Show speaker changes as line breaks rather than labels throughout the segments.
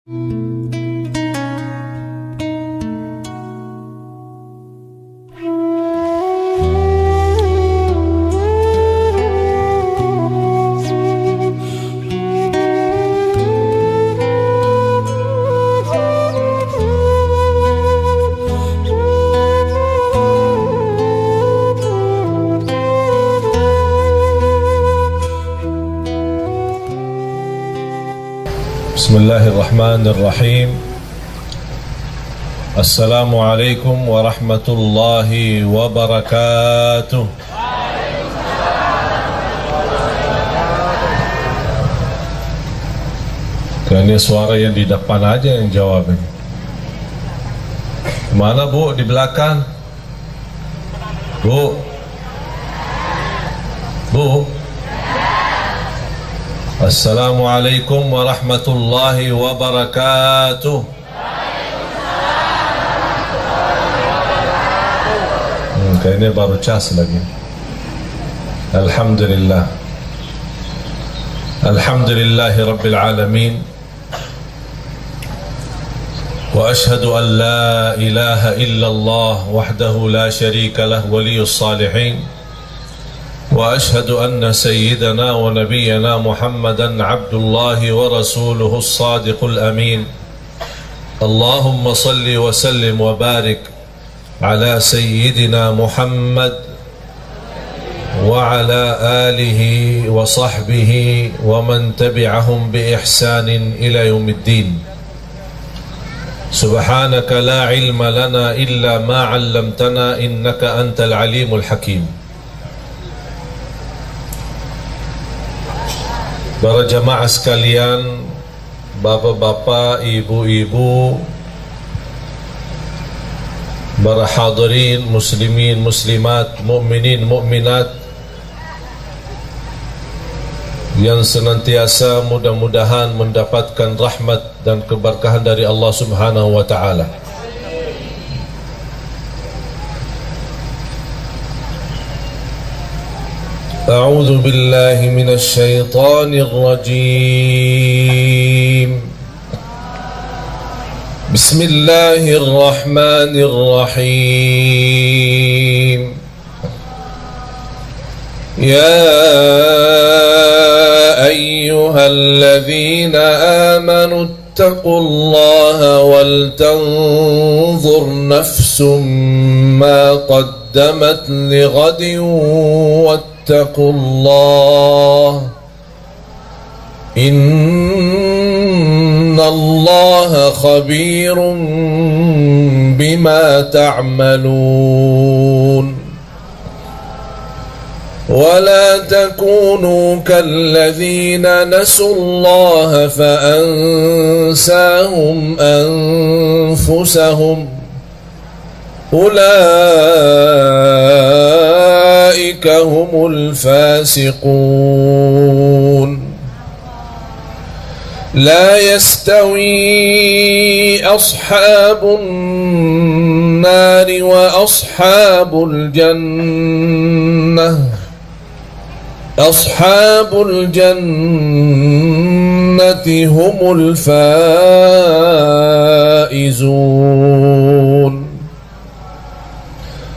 Bismillahirrahmanirrahim. Assalamualaikum warahmatullahi wabarakatuh. Ini suara yang di depan aja yang jawab ini. Mana Bu? Di belakang? Bu? Bu? Assalamualaikum warahmatullahi wabarakatuh. Kayaknya baru cas lagi. Alhamdulillah. Alhamdulillahi Rabbil Alamin. Wa ashhadu an la ilaha illallah wahdahu la sharika lah waliyus salihin. وأشهد أن سيدنا ونبينا محمدا عبد الله ورسوله الصادق الأمين. اللهم صل وسلم وبارك على سيدنا محمد وعلى آله وصحبه ومن تبعهم بإحسان إلى يوم الدين. سبحانك لا علم لنا إلا ما علمتنا إنك أنت العليم الحكيم. Para jamaah sekalian, bapak-bapak, ibu-ibu, para hadirin, muslimin, muslimat, mukminin, mukminat yang senantiasa mudah-mudahan mendapatkan rahmat dan keberkahan dari Allah Subhanahu wa taala. أعوذ بالله من الشيطان الرجيم. بسم الله الرحمن الرحيم. يا أيها الذين آمنوا اتقوا الله ولتنظر نفس ما قدمت لغد اتقوا الله إن الله خبير بما تعملون. ولا تكونوا كالذين نسوا الله فأنساهم أنفسهم أولئك هم الفاسقون. لا يستوي أصحاب النار وأصحاب الجنة. أصحاب الجنة هم الفائزون.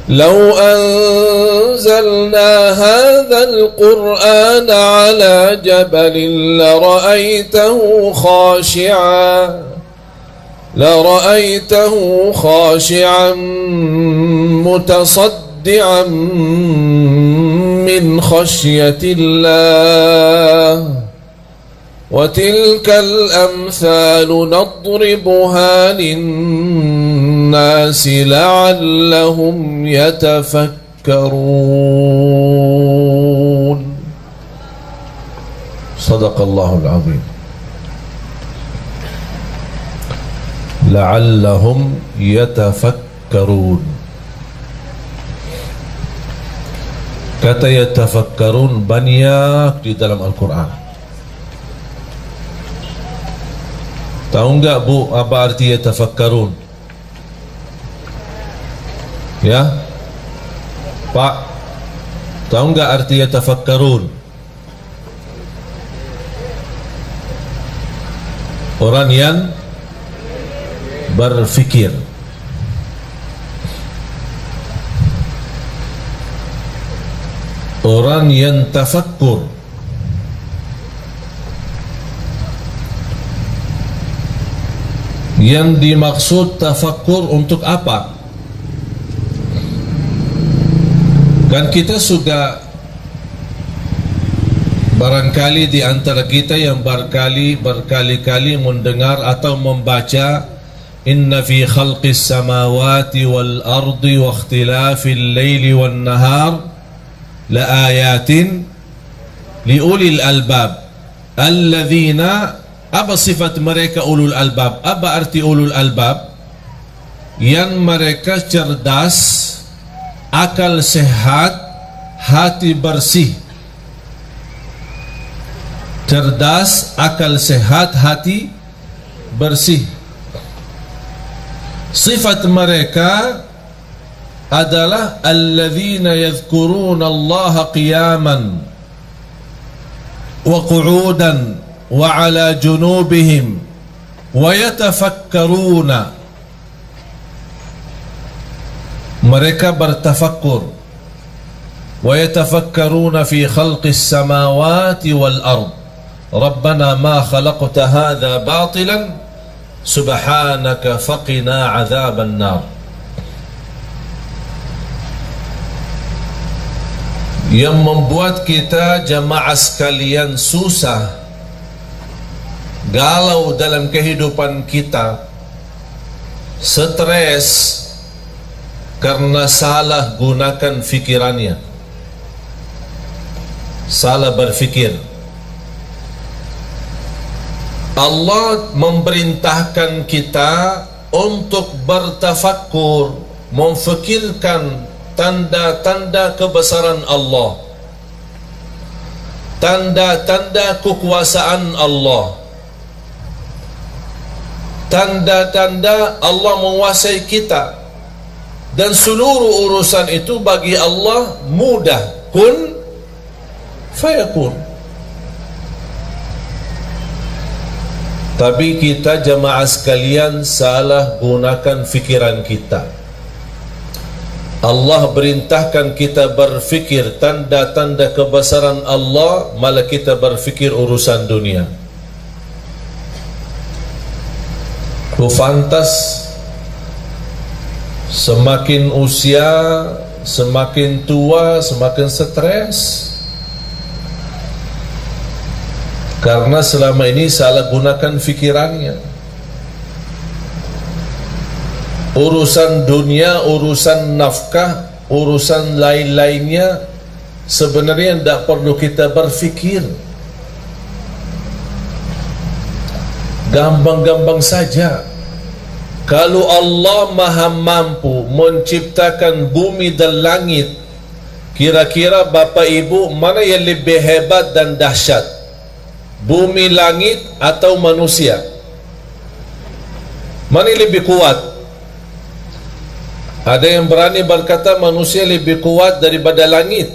لو أنزلنا هذا القرآن على جبل لرأيته خاشعا متصدعا من خشية الله. وتلك الأمثال نضربها للناس لعلهم يتفكرون. صدق الله العظيم. لعلهم يتفكرون. Kata yatafakkarun banyak di dalam Al-Quran. Tahu enggak Bu apa arti yatafakkarun? Ya Pak, tahu enggak arti yatafakkarun? Orang yang berfikir. Orang yang tafakkur, yang dimaksud tafakkur untuk apa? Kan kita sudah barangkali di antara kita yang berkali-kali mendengar atau membaca inna fi khalqis samawati wal ardi wa ikhtilafil laili wan nahar la ayatin li ulil albab alladzina. Apa sifat mereka ulul albab? Apa arti ulul albab? Yang mereka cerdas, akal sehat, hati bersih. Cerdas, akal sehat, hati bersih. Sifat mereka adalah alladzina yadhkuruna Allah qiyaman wa qu'udan wa ala junubihim wa yatafakkaruna. Mereka bertafakkur. Wa yatafakkaruna fi khalqis samawati wal ard. Rabbana ma khalaqta hadha batilan subhanaka faqina adzaban nar. Yang membuat kita jamaah sekalian susah, galau dalam kehidupan kita, stres karena salah gunakan fikirannya, salah berfikir. Allah memerintahkan kita untuk bertafakkur, memfikirkan tanda-tanda kebesaran Allah, tanda-tanda kekuasaan Allah, tanda-tanda Allah menguasai kita, dan seluruh urusan itu bagi Allah mudah, kun fayakun. Tapi kita jamaah sekalian salah gunakan fikiran kita. Allah perintahkan kita berfikir tanda-tanda kebesaran Allah, malah kita berfikir urusan dunia. Kufantas semakin usia, semakin tua, semakin stres, karena selama ini salah gunakan fikirannya. Urusan dunia, urusan nafkah, urusan lain-lainnya sebenarnya tidak perlu kita berfikir. Gampang-gampang saja. Kalau Allah maha mampu menciptakan bumi dan langit, kira-kira Bapak Ibu mana yang lebih hebat dan dahsyat? Bumi, langit atau manusia? Mana yang lebih kuat? Ada yang berani berkata manusia lebih kuat daripada langit.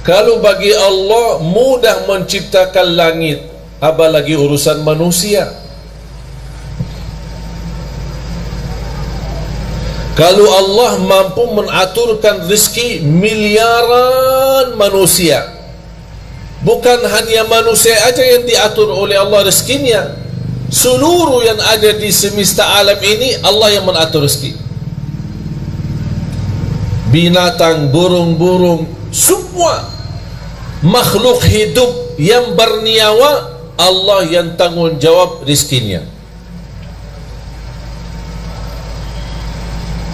Kalau bagi Allah mudah menciptakan langit, apalagi urusan manusia. Kalau Allah mampu mengaturkan rezeki miliaran manusia, bukan hanya manusia aja yang diatur oleh Allah rezekinya, seluruh yang ada di semesta alam ini Allah yang mengatur rezeki. Binatang, burung-burung, semua makhluk hidup yang bernyawa, Allah yang tanggung jawab rezekinya.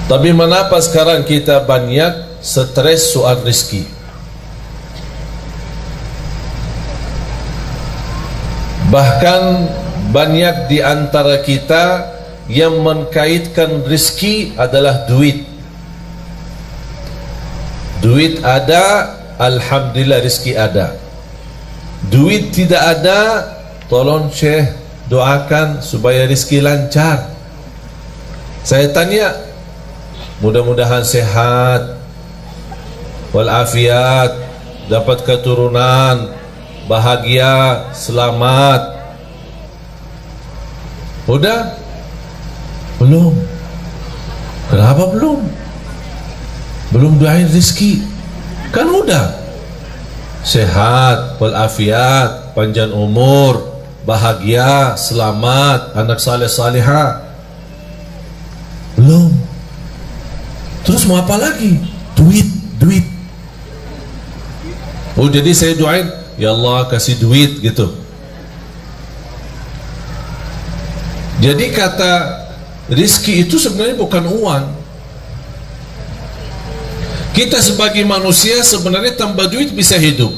Tapi mengapa sekarang kita banyak stres soal rezeki? Bahkan banyak di antara kita yang mengkaitkan rezeki adalah duit. Duit ada, alhamdulillah rezeki ada. Duit tidak ada, tolong Syekh doakan supaya rezeki lancar. Saya tanya, mudah-mudahan sehat walafiat, dapat keturunan, bahagia, selamat. Udah? Belum. Kenapa belum? Belum doain rezeki. Kan udah. Sehat, walafiat, panjang umur, bahagia, selamat, anak saleh salihah. Belum. Terus mau apa lagi? Duit. Oh, jadi saya doain, ya Allah kasih duit gitu. Jadi kata rizki itu sebenarnya bukan uang. Kita sebagai manusia sebenarnya tanpa duit bisa hidup.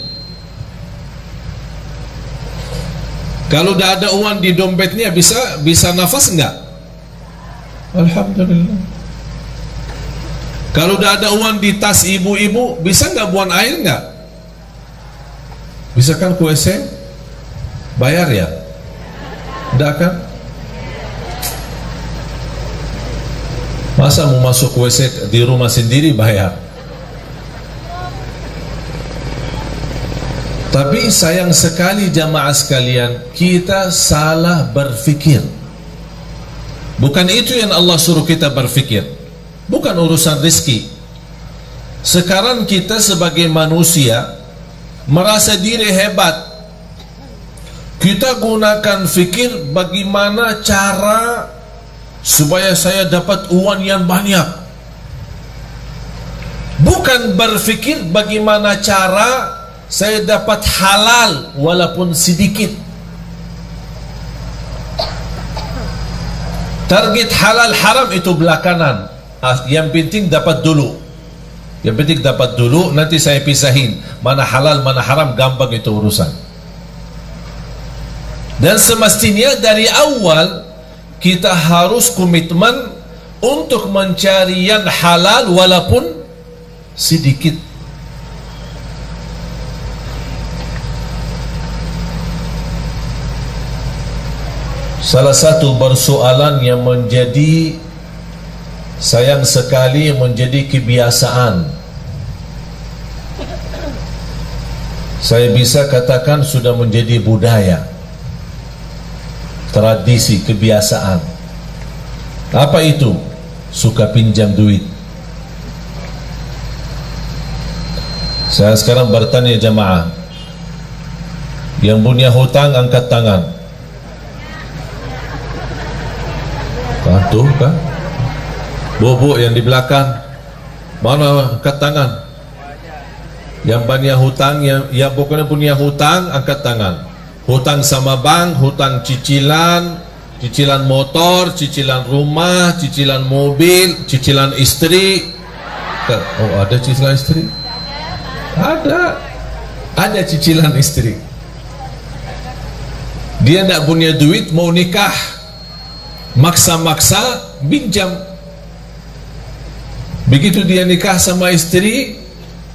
Kalau udah ada uang di dompetnya bisa nafas enggak? Alhamdulillah. Kalau udah ada uang di tas ibu-ibu, bisa enggak buang air enggak? Bisa kan ke WC? Bayar ya? Enggak kan? Masa mau masuk WC di rumah sendiri bayar? Tapi sayang sekali jamaah sekalian, kita salah berfikir. Bukan itu yang Allah suruh kita berfikir. Bukan urusan rezeki. Sekarang kita sebagai manusia merasa diri hebat. Kita gunakan fikir bagaimana cara supaya saya dapat uang yang banyak. Bukan berfikir bagaimana cara saya dapat halal walaupun sedikit. Target halal haram itu belakangan. Yang penting dapat dulu. Yang penting dapat dulu, nanti saya pisahin mana halal mana haram, gampang itu urusan. Dan semestinya dari awal kita harus komitmen untuk mencari yang halal walaupun sedikit. Salah satu persoalan yang menjadi sayang sekali menjadi kebiasaan, saya bisa katakan sudah menjadi budaya, tradisi, kebiasaan. Apa itu? Suka pinjam duit. Saya sekarang bertanya jamaah, yang punya hutang angkat tangan. Tuh kan, bobo yang di belakang, mana angkat tangan? Yang banyak hutang, yang bukan punya hutang angkat tangan. Hutang sama bank, hutang cicilan, cicilan motor, cicilan rumah, cicilan mobil, cicilan istri. Oh, ada cicilan istri? Ada cicilan istri. Dia tidak punya duit, mau nikah, maksa-maksa pinjam. Begitu dia nikah sama istri,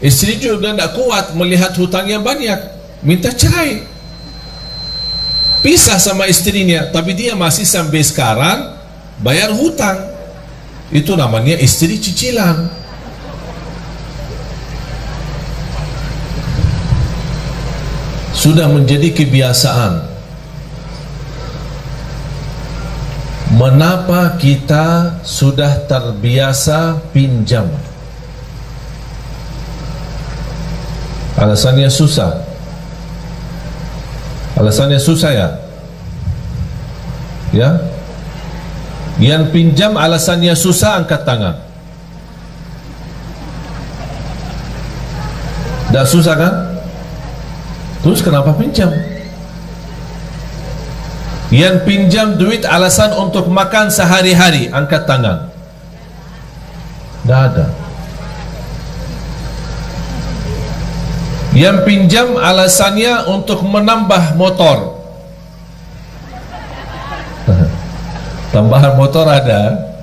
istri juga tidak kuat melihat hutangnya banyak, minta cerai, pisah sama istrinya. Tapi dia masih sampai sekarang bayar hutang. Itu namanya istri cicilan. Sudah menjadi kebiasaan. Mengapa kita sudah terbiasa pinjam? Alasannya susah. Alasannya susah ya? Ya? Yang pinjam alasannya susah angkat tangan. Dah susah kan? Terus kenapa pinjam? Yang pinjam duit alasan untuk makan sehari-hari, angkat tangan. Tidak ada. Yang pinjam alasannya untuk menambah motor. Tambahan motor ada.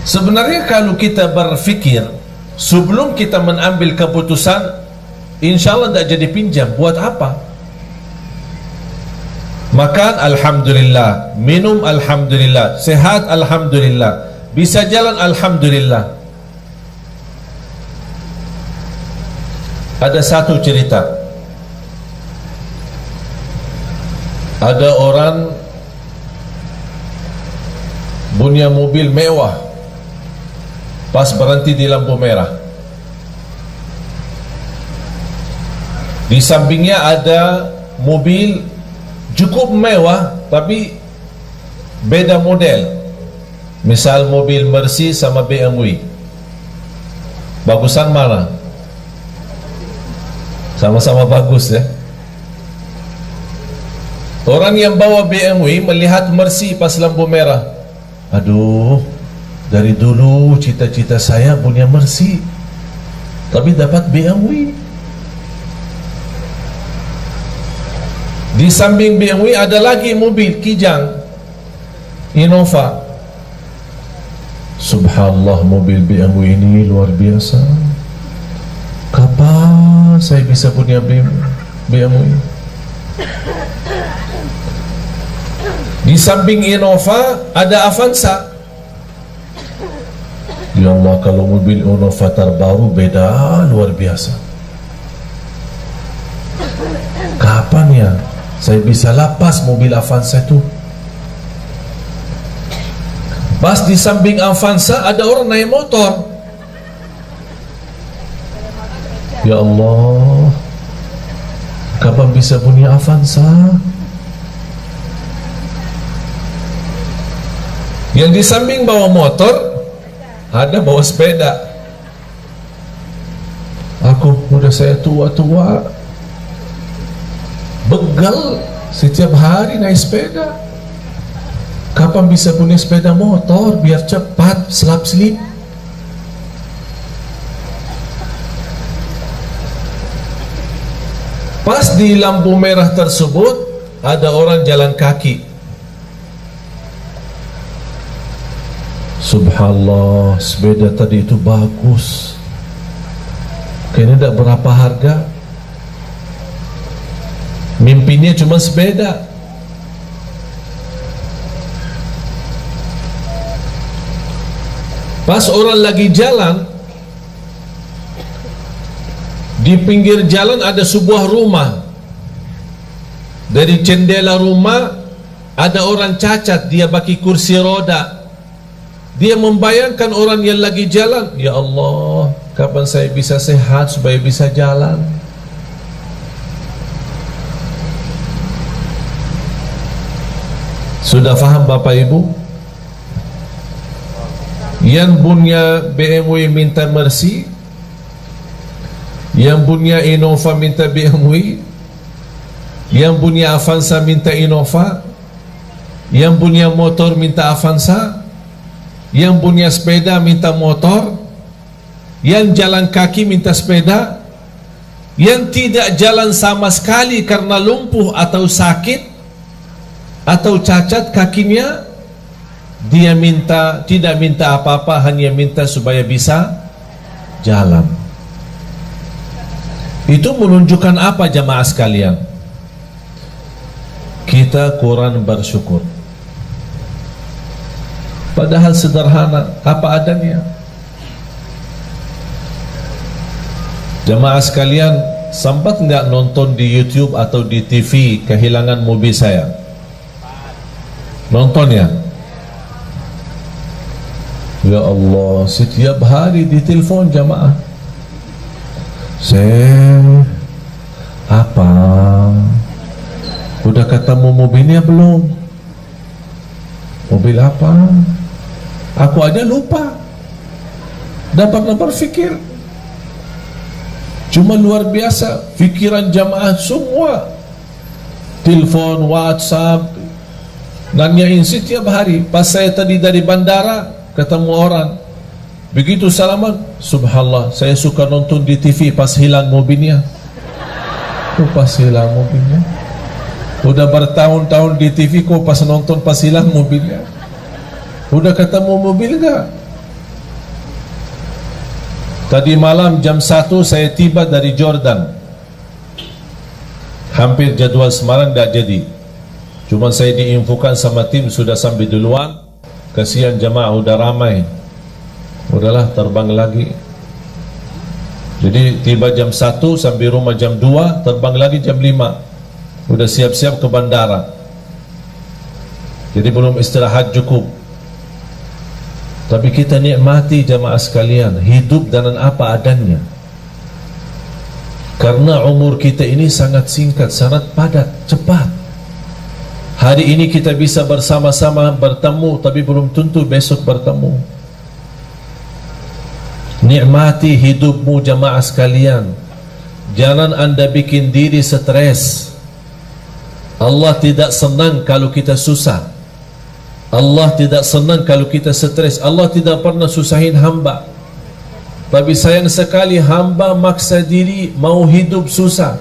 Sebenarnya kalau kita berfikir sebelum kita mengambil keputusan, insya Allah tidak jadi pinjam. Buat apa? Makan alhamdulillah, minum alhamdulillah, sehat alhamdulillah, bisa jalan alhamdulillah. Ada satu cerita. Ada orang punya mobil mewah, pas berhenti di lampu merah. Di sampingnya ada mobil cukup mewah tapi beda model. Misal mobil Mercy sama BMW, bagusan mana? Sama-sama bagus ya. Orang yang bawa BMW melihat Mercy pas lampu merah, aduh, dari dulu cita-cita saya punya Mercy, tapi dapat BMW. Di samping BMW ada lagi mobil Kijang, Innova. Subhanallah, mobil BMW ini luar biasa. Kapan saya bisa punya BMW? Di samping Innova ada Avanza. Ya Allah, kalau mobil Innova terbaru beda luar biasa. Kapan ya saya bisa lapas mobil Avanza itu? Pas di samping Avanza ada orang naik motor. Ya Allah, kapan bisa punya Avanza? Yang di samping bawa motor ada bawa sepeda. Aku udah saya tua-tua, begal setiap hari naik sepeda. Kapan bisa punya sepeda motor biar cepat selap-selip? Pas di lampu merah tersebut ada orang jalan kaki. Subhanallah, sepeda tadi itu bagus, kayaknya tidak berapa harga. Mimpinya cuma sepeda. Pas orang lagi jalan, di pinggir jalan ada sebuah rumah. Dari jendela rumah ada orang cacat, dia pakai kursi roda. Dia membayangkan orang yang lagi jalan, ya Allah, kapan saya bisa sehat supaya bisa jalan? Sudah faham Bapak Ibu? Yang punya BMW minta Mercy, yang punya Innova minta BMW, yang punya Avanza minta Innova, yang punya motor minta Avanza, yang punya sepeda minta motor, yang jalan kaki minta sepeda, yang tidak jalan sama sekali karena lumpuh atau sakit atau cacat kakinya, dia minta, tidak minta apa-apa, hanya minta supaya bisa jalan. Itu menunjukkan apa jamaah sekalian? Kita kurang bersyukur. Padahal sederhana, apa adanya. Jamaah sekalian, sempat nggak nonton di YouTube atau di TV Kehilangan Mobil Saya? Nonton ya? Ya Allah, setiap hari ditelepon jamaah. Apa? Udah ketemu mobilnya belum? Mobil apa? Aku aja lupa. Dapat berpikir. Cuma luar biasa pikiran jamaah semua. Telepon, WhatsApp, nanyain setiap hari. Pas saya tadi dari bandara ketemu orang, begitu salaman, subhanallah, saya suka nonton di TV pas hilang mobilnya. Pas hilang mobilnya. Udah bertahun-tahun di TV, kok pas nonton pas hilang mobilnya. Udah ketemu mobil gak? Tadi malam jam 1 saya tiba dari Jordan. Hampir jadwal Semarang gak jadi. Cuma saya diinfokan sama tim sudah sampai duluan. Kasihan jamaah udah ramai. Udahlah terbang lagi. Jadi tiba jam 1 sampai rumah jam 2, terbang lagi jam 5. Udah siap-siap ke bandara. Jadi belum istirahat cukup. Tapi kita nikmati jamaah sekalian, hidup dengan apa adanya. Karena umur kita ini sangat singkat, sangat padat, cepat. Hari ini kita bisa bersama-sama bertemu, tapi belum tentu besok bertemu. Nikmati hidupmu jamaah sekalian. Jangan anda bikin diri stres. Allah tidak senang kalau kita susah. Allah tidak senang kalau kita stres. Allah tidak pernah susahin hamba. Tapi sayang sekali hamba maksa diri mau hidup susah.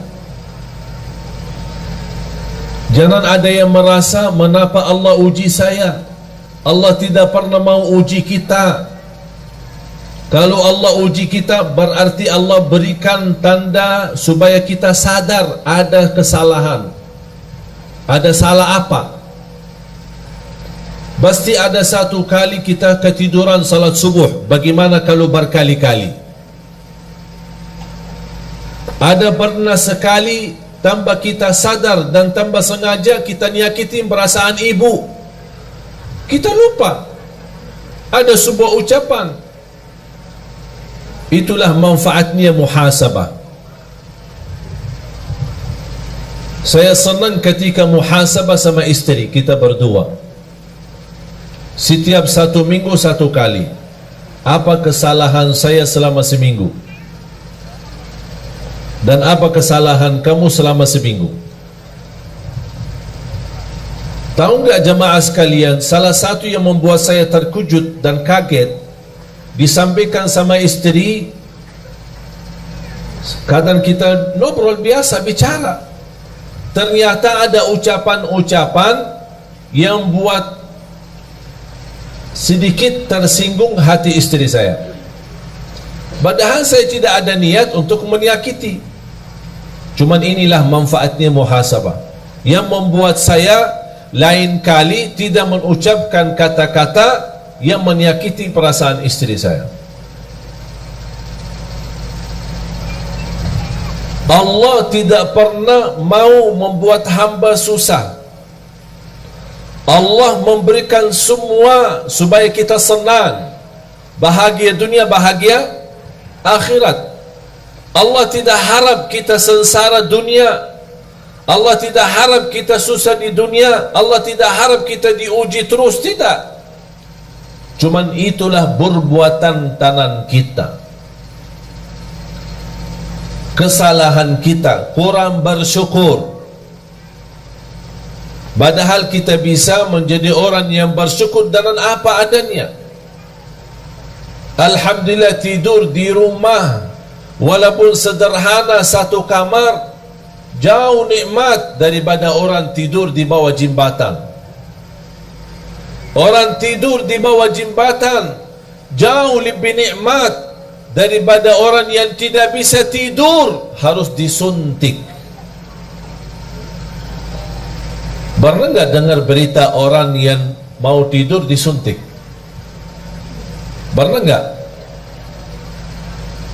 Jangan ada yang merasa mengapa Allah uji saya. Allah tidak pernah mau uji kita. Kalau Allah uji kita berarti Allah berikan tanda supaya kita sadar ada kesalahan. Ada salah apa? Pasti ada satu kali kita ketiduran salat subuh. Bagaimana kalau berkali-kali? Ada pernah sekali tanpa kita sadar dan tanpa sengaja kita nyakitin perasaan ibu. Kita lupa. Ada sebuah ucapan. Itulah manfaatnya muhasabah. Saya senang ketika muhasabah sama istri kita berdua. Setiap 1 minggu 1 kali. Apa kesalahan saya selama seminggu? Dan apa kesalahan kamu selama seminggu? Tahu enggak jamaah sekalian, salah satu yang membuat saya terkejut dan kaget, disampaikan sama istri, kadang kita ngobrol biasa bicara, ternyata ada ucapan-ucapan yang buat sedikit tersinggung hati istri saya. Padahal saya tidak ada niat untuk menyakiti. Cuman inilah manfaatnya muhasabah yang membuat saya lain kali tidak mengucapkan kata-kata yang menyakiti perasaan istri saya. Allah tidak pernah mau membuat hamba susah. Allah memberikan semua supaya kita senang, bahagia dunia, bahagia akhirat. Allah tidak harap kita sengsara dunia. Allah tidak harap kita susah di dunia. Allah tidak harap kita diuji terus, tidak. Cuman itulah perbuatan tangan kita, kesalahan kita, kurang bersyukur. Padahal kita bisa menjadi orang yang bersyukur dengan apa adanya. Alhamdulillah tidur di rumah walaupun sederhana 1 kamar jauh nikmat daripada orang tidur di bawah jembatan. Orang tidur di bawah jembatan jauh lebih nikmat daripada orang yang tidak bisa tidur harus disuntik. Pernah enggak dengar berita orang yang mau tidur disuntik? Pernah enggak?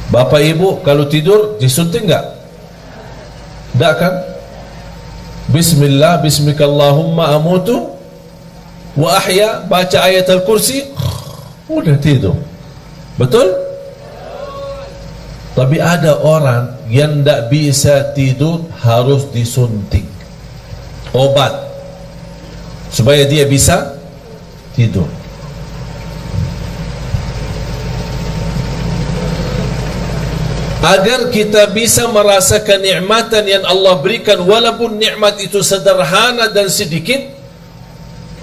Bapak ibu kalau tidur disuntik enggak? Enggak kan? Bismillah, bismikallahumma amutu wa ahya, baca ayat al-kursi, udah tidur. Betul? Tapi ada orang yang enggak bisa tidur harus disuntik obat supaya dia bisa tidur. Agar kita bisa merasakan nikmatan yang Allah berikan, walaupun nikmat itu sederhana dan sedikit,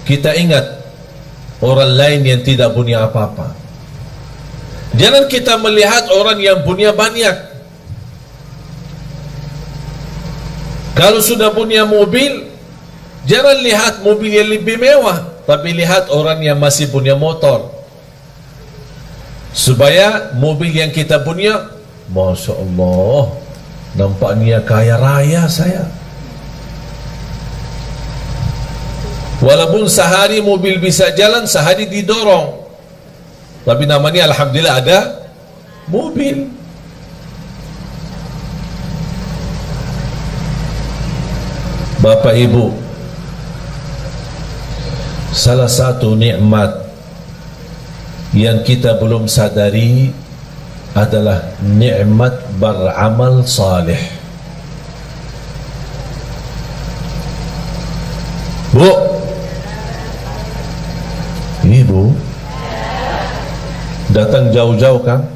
kita ingat orang lain yang tidak punya apa-apa. Jangan kita melihat orang yang punya banyak. Kalau sudah punya mobil, jangan lihat mobil yang lebih mewah, tapi lihat orang yang masih punya motor. Supaya mobil yang kita punya, Masya Allah, nampaknya kaya raya saya. Walaupun sehari mobil bisa jalan, sehari didorong, tapi namanya alhamdulillah ada mobil. Bapak ibu, salah satu nikmat yang kita belum sadari adalah nikmat beramal saleh. Bu, ibu datang jauh-jauh kan?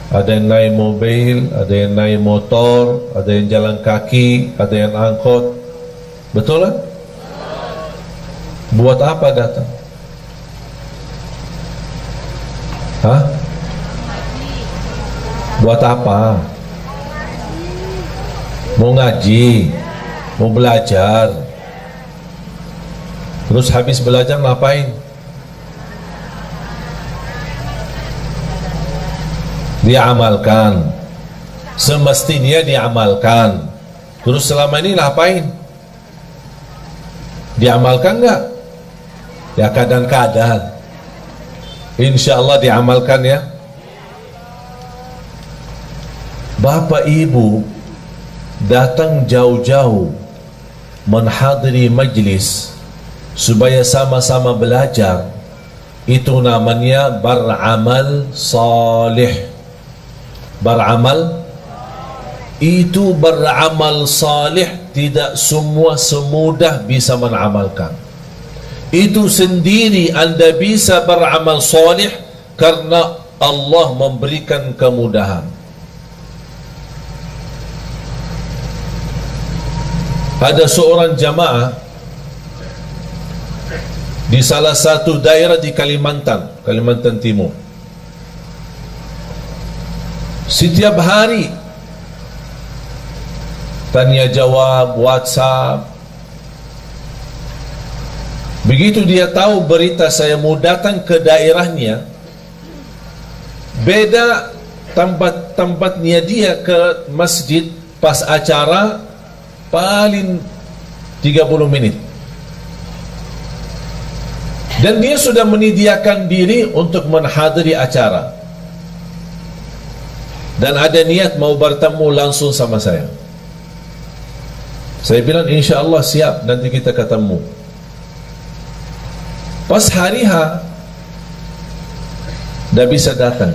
Ada yang naik mobil, ada yang naik motor, ada yang jalan kaki, ada yang angkot. Betul kan? Buat apa datang? Hah? Buat apa? Mau ngaji, mau belajar. Terus habis belajar ngapain? Diamalkan. Semestinya diamalkan. Terus selama ini ngapain? Diamalkan enggak? Ya kadang-kadang. Insya Allah diamalkan ya. Bapak ibu datang jauh-jauh menghadiri majlis supaya sama-sama belajar, itu namanya beramal salih. Beramal itu beramal salih, tidak semua semudah bisa mengamalkan. Itu sendiri anda bisa beramal salih karena Allah memberikan kemudahan. Ada seorang jamaah di salah satu daerah di Kalimantan Timur. Setiap hari tanya jawab, WhatsApp. Begitu dia tahu berita saya mau datang ke daerahnya, beda tempatnya dia ke masjid pas acara paling 30 menit. Dan dia sudah menyediakan diri untuk menghadiri acara. Dan ada niat mau bertemu langsung sama saya. Saya bilang insya Allah siap, nanti kita ketemu. Pas hari H dah bisa datang.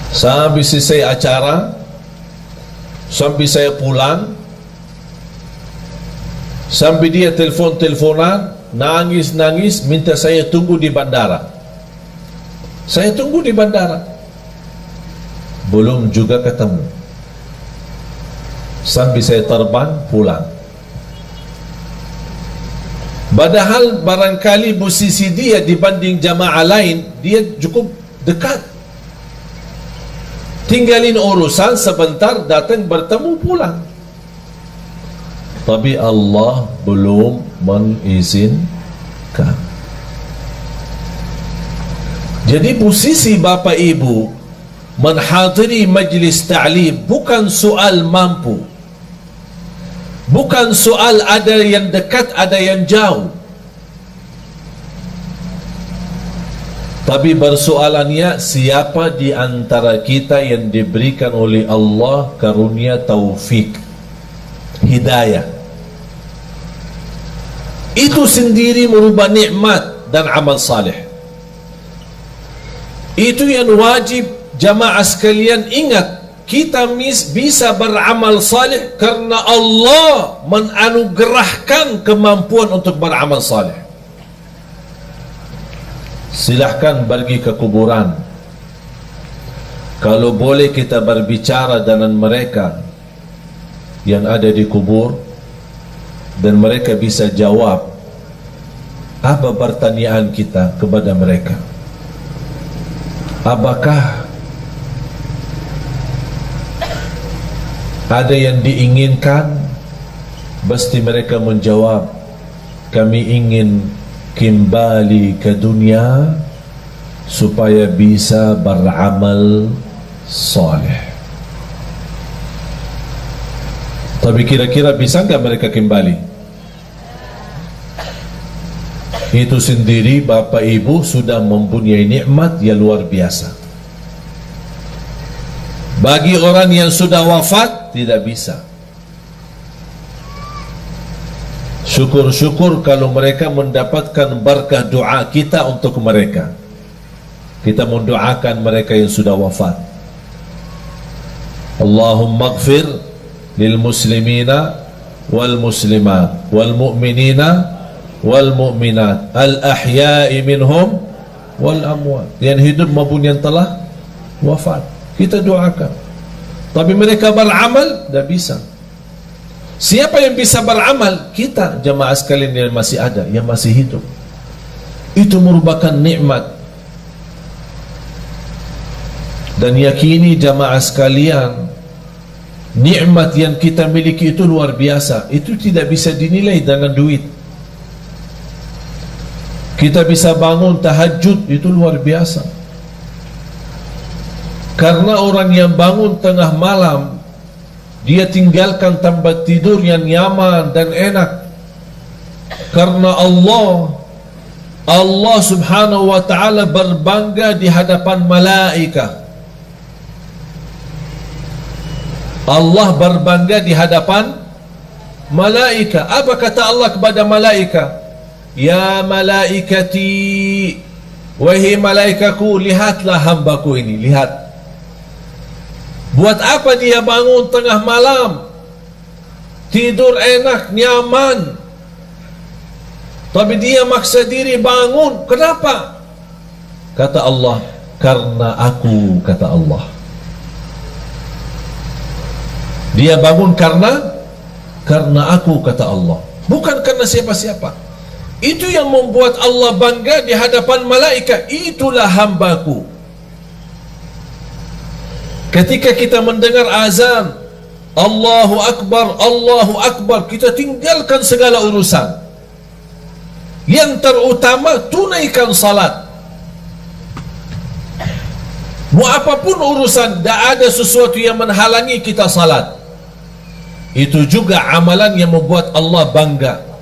Sampai selesai acara, sampai saya pulang, sampai dia teleponan, nangis minta saya tunggu di bandara. Saya tunggu di bandara, belum juga ketemu. Sampai saya terbang pulang. Padahal barangkali posisi dia dibanding jamaah lain, dia cukup dekat. Tinggalin urusan sebentar, datang bertemu pulang. Tapi Allah belum mengizinkan. Jadi posisi bapa ibu menghadiri majlis ta'lim bukan soal mampu, bukan soal ada yang dekat ada yang jauh, tapi bersoalannya siapa di antara kita yang diberikan oleh Allah karunia taufik, hidayah. Itu sendiri merubah nikmat dan amal saleh. Itu yang wajib jamaah sekalian ingat. Kita bisa beramal saleh karena Allah menanugerahkan kemampuan untuk beramal saleh. Silahkan pergi ke kuburan. Kalau boleh kita berbicara dengan mereka yang ada di kubur, dan mereka bisa jawab apa pertanyaan kita kepada mereka. Apakah ada yang diinginkan? Pasti mereka menjawab, kami ingin kembali ke dunia supaya bisa beramal soleh. Tapi kira-kira bisa nggak mereka kembali? Itu sendiri bapak ibu sudah mempunyai nikmat yang luar biasa. Bagi orang yang sudah wafat tidak bisa. Syukur-syukur kalau mereka mendapatkan berkah doa kita untuk mereka. Kita mendoakan mereka yang sudah wafat. Allahumma ighfir lil muslimina wal muslimat wal mu'minina wal mu'minat al ahya'i minhum wal amwat. Yang hidup maupun yang telah wafat, kita doakan. Tapi mereka beramal, tidak bisa. Siapa yang bisa beramal? Kita, jamaah sekalian yang masih ada, yang masih hidup. Itu merupakan nikmat. Dan yakini jamaah sekalian, nikmat yang kita miliki itu luar biasa. Itu tidak bisa dinilai dengan duit. Kita bisa bangun tahajud, itu luar biasa. Karena orang yang bangun tengah malam, dia tinggalkan tempat tidur yang nyaman dan enak. Karena Allah subhanahu wa ta'ala berbangga di hadapan malaikat. Allah berbangga di hadapan malaikat. Apa kata Allah kepada malaikat? Ya malaikati, wahai malaikaku, lihatlah hambaku ini, lihat. Buat apa dia bangun tengah malam, tidur enak, nyaman, tapi dia maksa diri bangun? Kenapa? Kata Allah, karena aku, kata Allah. Dia bangun karena aku, kata Allah, bukan karena siapa-siapa. Itu yang membuat Allah bangga di hadapan malaikat. Itulah hambaku. Ketika kita mendengar azan Allahu Akbar, Allahu Akbar, kita tinggalkan segala urusan. Yang terutama, tunaikan salat. Mau apapun urusan, tidak ada sesuatu yang menghalangi kita salat. Itu juga amalan yang membuat Allah bangga.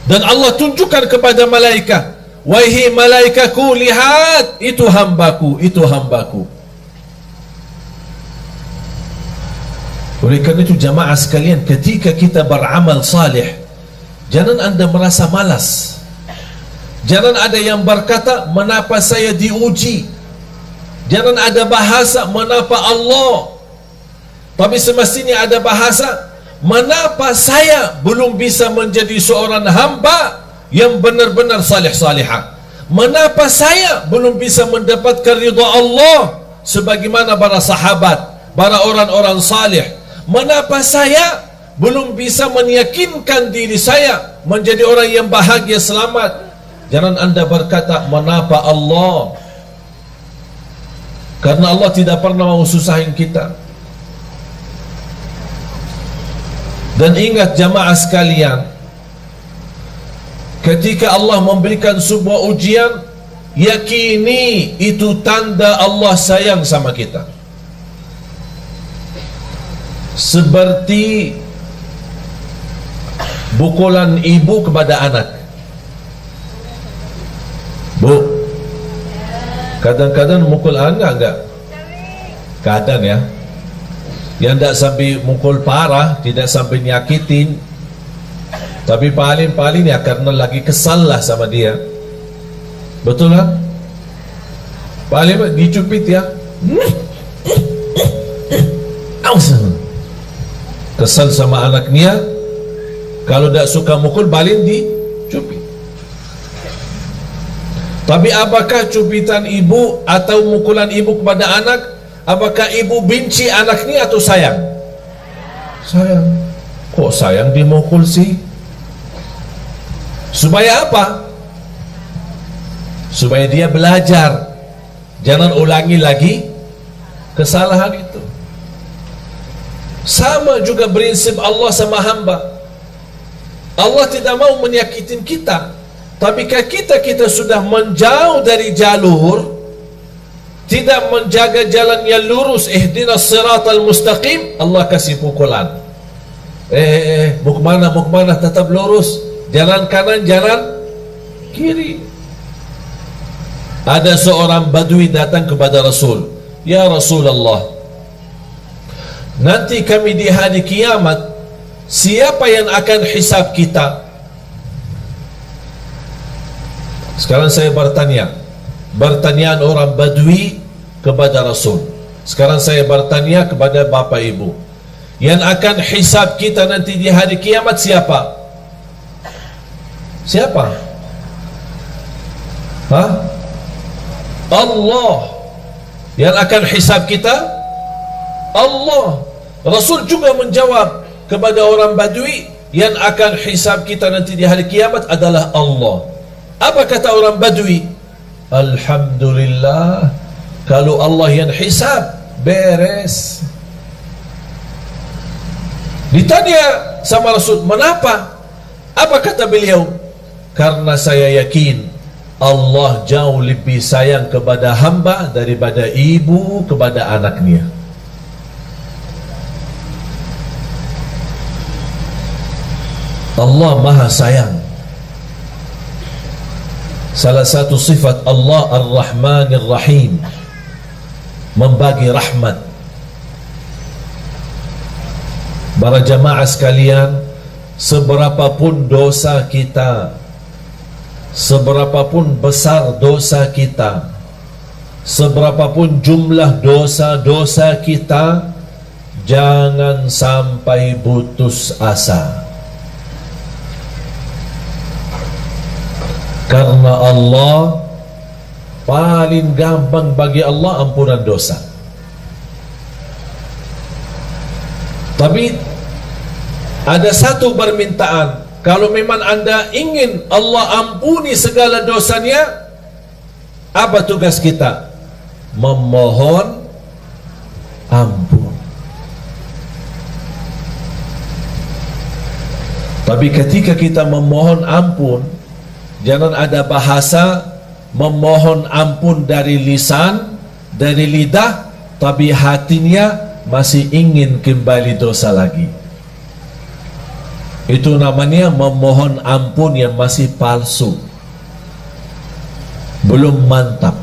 Dan Allah tunjukkan kepada malaikat, wahai malaikatku, lihat, itu hambaku, itu hambaku. Oleh karena itu jamaah sekalian, ketika kita beramal salih, jangan anda merasa malas. Jangan ada yang berkata, mengapa saya diuji? Jangan ada bahasa, mengapa Allah? Tapi semestinya ada bahasa, mengapa saya belum bisa menjadi seorang hamba yang benar-benar salih-salihah? Mengapa saya belum bisa mendapatkan ridha Allah sebagaimana para sahabat, para orang-orang salih? Mengapa saya belum bisa meyakinkan diri saya menjadi orang yang bahagia, selamat? Jangan anda berkata, mengapa Allah? Karena Allah tidak pernah mau susahin kita. Dan ingat jamaah sekalian, ketika Allah memberikan sebuah ujian, yakini itu tanda Allah sayang sama kita. Seperti pukulan ibu kepada anak. Bu, kadang-kadang mukul anak enggak? Kadang ya. Yang tidak sampai mukul parah, tidak sampai nyakitin, tapi paling-paling ya karena lagi kesal lah sama dia. Betul kan? Paling dicupit ya. Kesal sama anaknya, kalau tidak suka mukul balik dicupit. Tapi apakah cupitan ibu atau mukulan ibu kepada anak, apakah ibu benci anaknya atau sayang? Sayang. Kok sayang dimukul sih? Supaya apa? Supaya dia belajar, jangan ulangi lagi kesalahan itu. Sama juga prinsip Allah sama hamba. Allah tidak mau menyakitin kita, tapi kalau kita sudah menjauh dari jalur, tidak menjaga jalan yang lurus, ihdinas siratal mustaqim, Allah kasih pukulan. Mau kemana, tetap lurus, jalan kanan, jalan kiri. Ada seorang badui datang kepada Rasul, ya Rasulullah, nanti kami di hari kiamat siapa yang akan hisab kita? Sekarang saya bertanya, pertanyaan orang Badui kepada Rasul. Sekarang saya bertanya kepada Bapak Ibu, yang akan hisab kita nanti di hari kiamat siapa? Siapa? Hah? Allah. Yang akan hisab kita Allah. Rasul juga menjawab kepada orang Badui, yang akan hisab kita nanti di hari kiamat adalah Allah. Apa kata orang Badui? Alhamdulillah, kalau Allah yang hisab, beres. Ditanya sama Rasul, "Mengapa?" Apa kata beliau? "Karena saya yakin Allah jauh lebih sayang kepada hamba daripada ibu kepada anaknya." Allah Maha Sayang. Salah satu sifat Allah Ar-Rahmanir Rahim, membagi rahmat. Para jamaah sekalian, seberapapun dosa kita, seberapapun besar dosa kita, seberapapun jumlah dosa-dosa kita, jangan sampai putus asa. Karena Allah paling gampang bagi Allah ampunan dosa. Tapi ada satu permintaan, kalau memang anda ingin Allah ampuni segala dosanya, apa tugas kita? Memohon ampun. Tapi ketika kita memohon ampun, jangan ada bahasa memohon ampun dari lisan, dari lidah, tapi hatinya masih ingin kembali dosa lagi. Itu namanya memohon ampun yang masih palsu, belum mantap.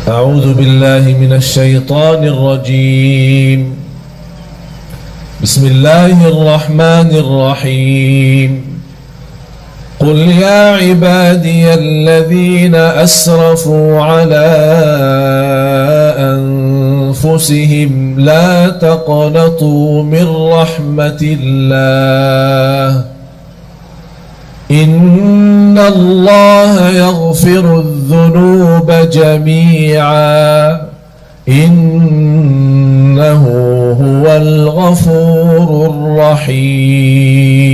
A'udzu billahi minasy syaithanir rajim. Bismillahirrahmanirrahim. Qul ya ibadiyalladzina asrafu ala anfusihim la taqnatu min rahmatillah. Innallaha yaghfiru dzunuba jami'a. Innahu huwal ghafurur rahim.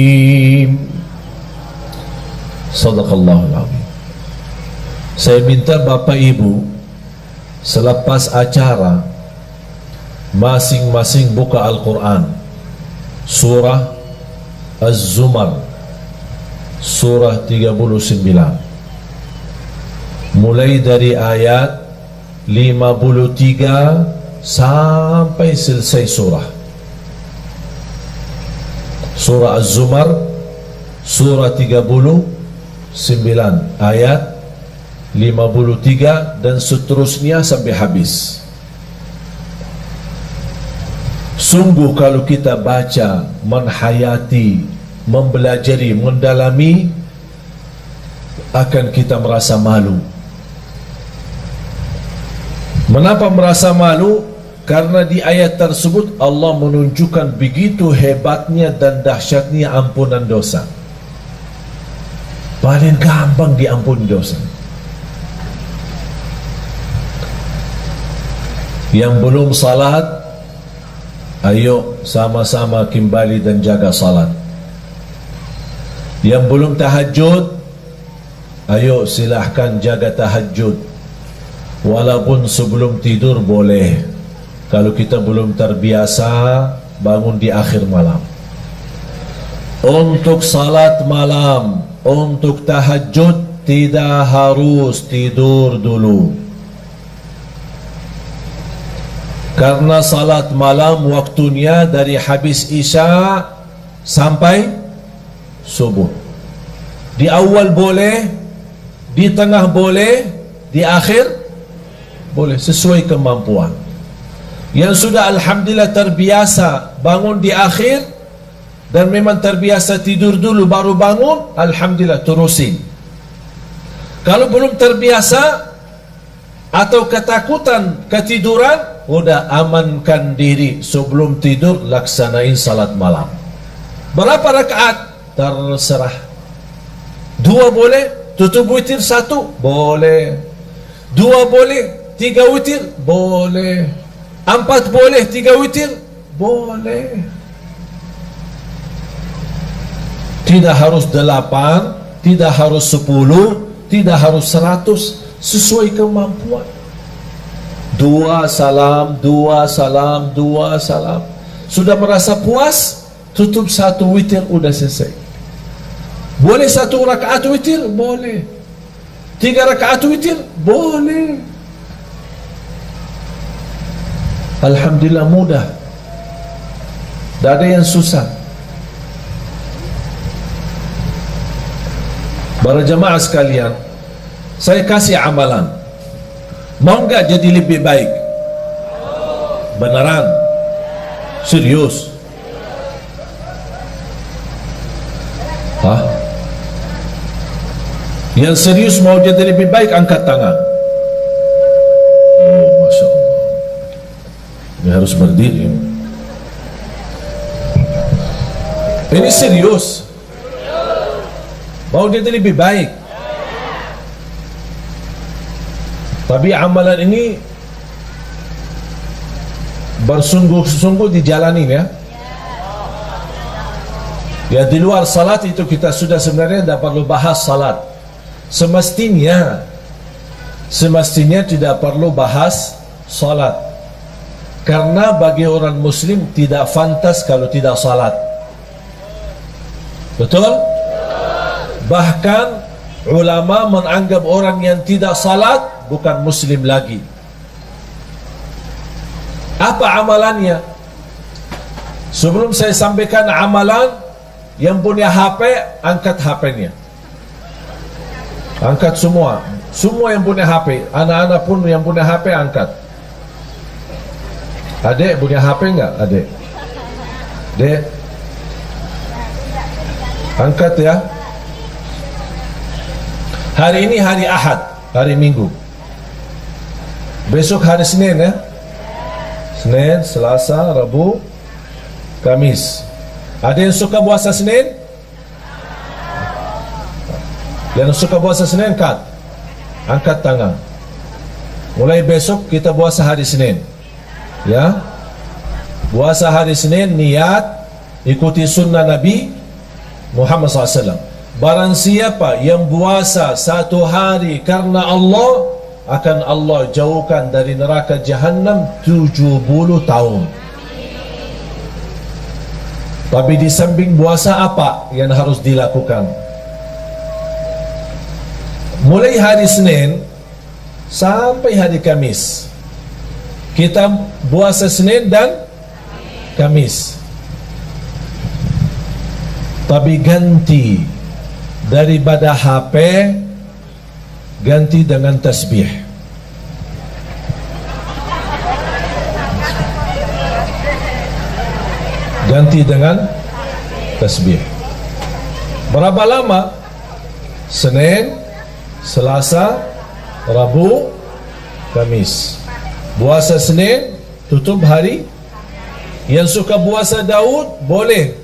Sadaqallahul azim. Saya minta Bapak Ibu selepas acara masing-masing buka Al-Quran, surah Az-Zumar, surah 39, mulai dari ayat 53 sampai selesai surah. Surah Az-Zumar, surah 39 ayat 53 dan seterusnya sampai habis. Sungguh kalau kita baca, menhayati, mempelajari, mendalami, akan kita merasa malu. Mengapa merasa malu? Karena di ayat tersebut Allah menunjukkan begitu hebatnya dan dahsyatnya ampunan dosa. Paling gampang diampuni dosa. Yang belum salat, ayo sama-sama kembali dan jaga salat. Yang belum tahajud, ayo silahkan jaga tahajud. Walaupun sebelum tidur boleh, kalau kita belum terbiasa bangun di akhir malam. Untuk salat malam, untuk tahajud tidak harus tidur dulu, karena salat malam waktunya dari habis isya sampai subuh. Di awal boleh, di tengah boleh, di akhir boleh sesuai kemampuan. Yang sudah alhamdulillah terbiasa bangun di akhir dan memang terbiasa tidur dulu baru bangun, alhamdulillah terusin. Kalau belum terbiasa atau ketakutan ketiduran, udah amankan diri sebelum tidur, laksanain salat malam. Berapa rakaat? Terserah. 2 boleh, tutup witir 1 boleh, 2 boleh, 3 witir boleh, 4 boleh, 3 witir boleh. Tidak harus 8, tidak harus 10, tidak harus 100, sesuai kemampuan. 2 salam, 2 salam, 2 salam. Sudah merasa puas, tutup 1 witir, udah selesai. Boleh 1 rakaat witir? Boleh. 3 rakaat witir? Boleh. Alhamdulillah mudah. Tak ada yang susah. Para jamaah sekalian, saya kasih amalan. Mau enggak jadi lebih baik? Beneran? Serius? Hah? Yang serius mau jadi lebih baik, angkat tangan. Oh, Masya Allah. Ini harus berdiri. Ini serius. Mau jadi lebih baik. Tapi amalan ini bersungguh-sungguh dijalanin ya. Ya, di luar salat itu kita sudah sebenarnya tidak perlu bahas salat. Semestinya tidak perlu bahas salat. Karena bagi orang muslim tidak fantas kalau tidak salat. Betul? Bahkan ulama menganggap orang yang tidak salat bukan muslim lagi. Apa amalannya? Sebelum saya sampaikan amalan, yang punya HP, angkat HP-nya. Angkat semua. Semua yang punya HP. Anak-anak pun yang punya HP, angkat. Adik punya HP enggak? Adik? Dek? Angkat ya. Hari ini hari Ahad, hari Minggu. Besok hari Senin ya. Senin, Selasa, Rabu, Kamis. Ada yang suka puasa Senin? Yang suka puasa Senin, angkat tangan. Mulai besok kita puasa hari Senin. Ya, puasa hari Senin, niat ikuti sunnah Nabi Muhammad SAW. Barang siapa yang puasa 1 hari karena Allah, akan Allah jauhkan dari neraka Jahannam 70 tahun. Tapi di samping puasa, apa yang harus dilakukan? Mulai hari Senin sampai hari Kamis, kita puasa Senin dan Kamis. Tapi ganti daripada HP, ganti dengan tasbih. Ganti dengan tasbih. Berapa lama? Senin, Selasa, Rabu, Kamis. Puasa Senin, tutup hari. Yang suka puasa Daud, boleh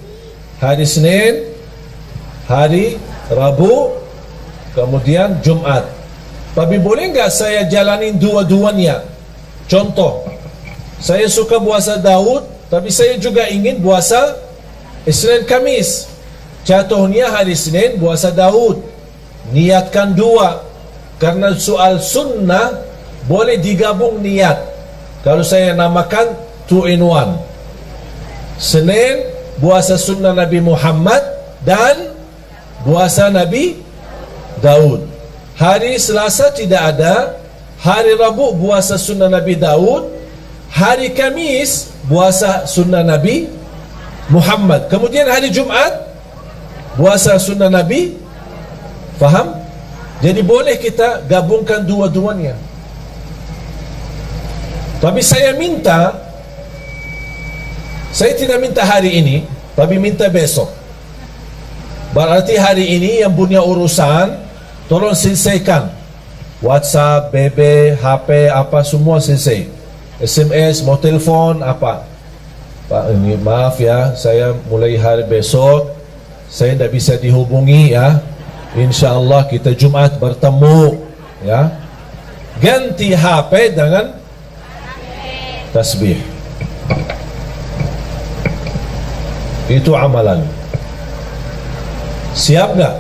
hari Senin, hari Rabu, kemudian Jumat. Tapi boleh enggak saya jalanin dua-duanya? Contoh, saya suka puasa Daud, tapi saya juga ingin puasa Senin Kamis. Jatuhnya hari Senin puasa Daud. Niatkan 2. Karena soal sunnah boleh digabung niat. Kalau saya namakan 2 in 1. Senin puasa sunnah Nabi Muhammad dan puasa Nabi Daud. Hari Selasa tidak ada. Hari Rabu puasa sunnah Nabi Daud. Hari Kamis puasa sunnah Nabi Muhammad. Kemudian hari Jumat puasa sunnah Nabi. Faham? Jadi boleh kita gabungkan dua-duanya. Tapi saya tidak minta hari ini, tapi minta besok. Berarti hari ini yang punya urusan tolong selesaikan. WhatsApp, BB, HP, apa semua selesai. SMS, mau telepon, apa. Pak, ini maaf ya, saya mulai hari besok saya tidak bisa dihubungi ya. InsyaAllah kita Jumat bertemu ya. Ganti HP dengan tasbih. Itu amalan. Siap nggak?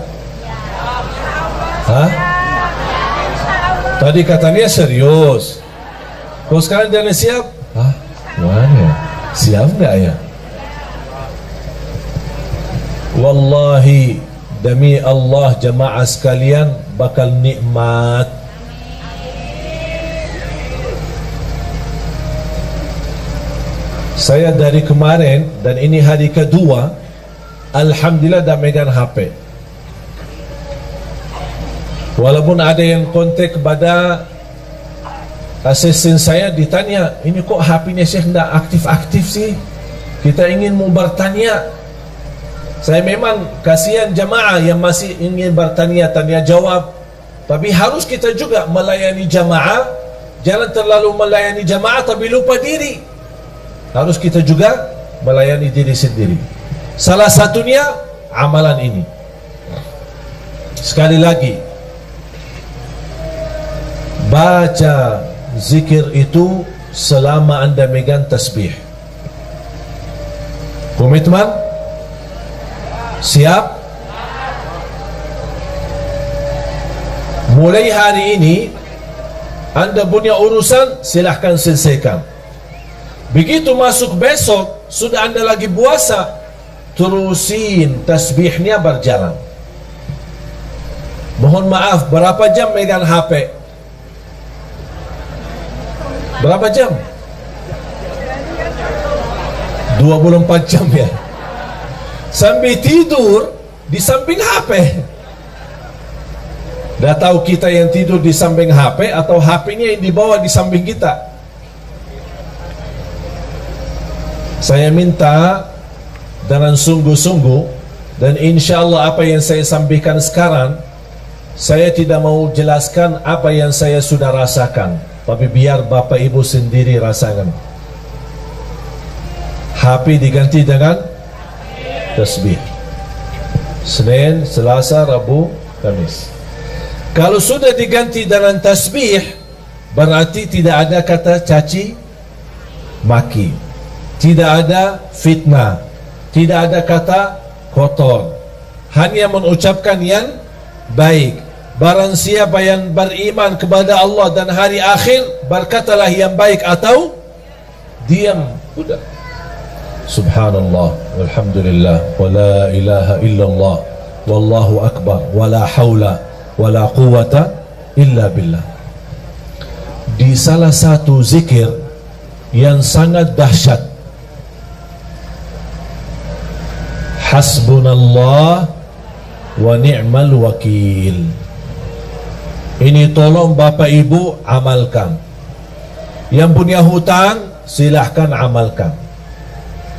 Hah? Tadi katanya serius. Kalau sekarang jangan siap? Hah? Mana? Siap nggak ya? Wallahi, demi Allah jemaah sekalian bakal nikmat. Saya dari kemarin dan ini hari kedua, alhamdulillah dah megang HP. Walaupun ada yang kontak kepada asisten saya, ditanya, ini kok HP-nya Syekh tidak aktif-aktif sih? Kita ingin mau bertanya. Saya memang kasihan jamaah yang masih ingin bertanya, tanya jawab. Tapi harus kita juga melayani jamaah. Jangan terlalu melayani jamaah tapi lupa diri. Harus kita juga melayani diri sendiri. Salah satunya amalan ini. Sekali lagi, baca zikir itu selama anda megang tasbih. Komitmen? Siap? Mulai hari ini anda punya urusan, silahkan selesaikan. Begitu masuk besok, sudah anda lagi puasa, terusin tasbihnya berjalan. Mohon maaf, berapa jam megang HP? Berapa jam? 24 jam ya. Sambil tidur di samping HP. Dah tahu kita yang tidur di samping HP atau HP-nya yang dibawa di samping kita. Saya minta dengan sungguh-sungguh, dan insya Allah apa yang saya sampaikan sekarang, saya tidak mau jelaskan apa yang saya sudah rasakan, tapi biar Bapak Ibu sendiri rasakan. HP diganti dengan tasbih. Senin, Selasa, Rabu, Kamis. Kalau sudah diganti dengan tasbih, berarti tidak ada kata caci maki, tidak ada fitnah, tidak ada kata kotor, hanya mengucapkan yang baik. Barang siapa yang beriman kepada Allah dan hari akhir, berkatalah yang baik atau diam. Udah. Subhanallah, walhamdulillah, wa la ilaha illallah, wallahu akbar, wa la hawla wa la quwata illa billah. Di salah satu zikir yang sangat dahsyat, hasbunallah wa ni'mal wakil. Ini tolong Bapak Ibu amalkan. Yang punya hutang silahkan amalkan.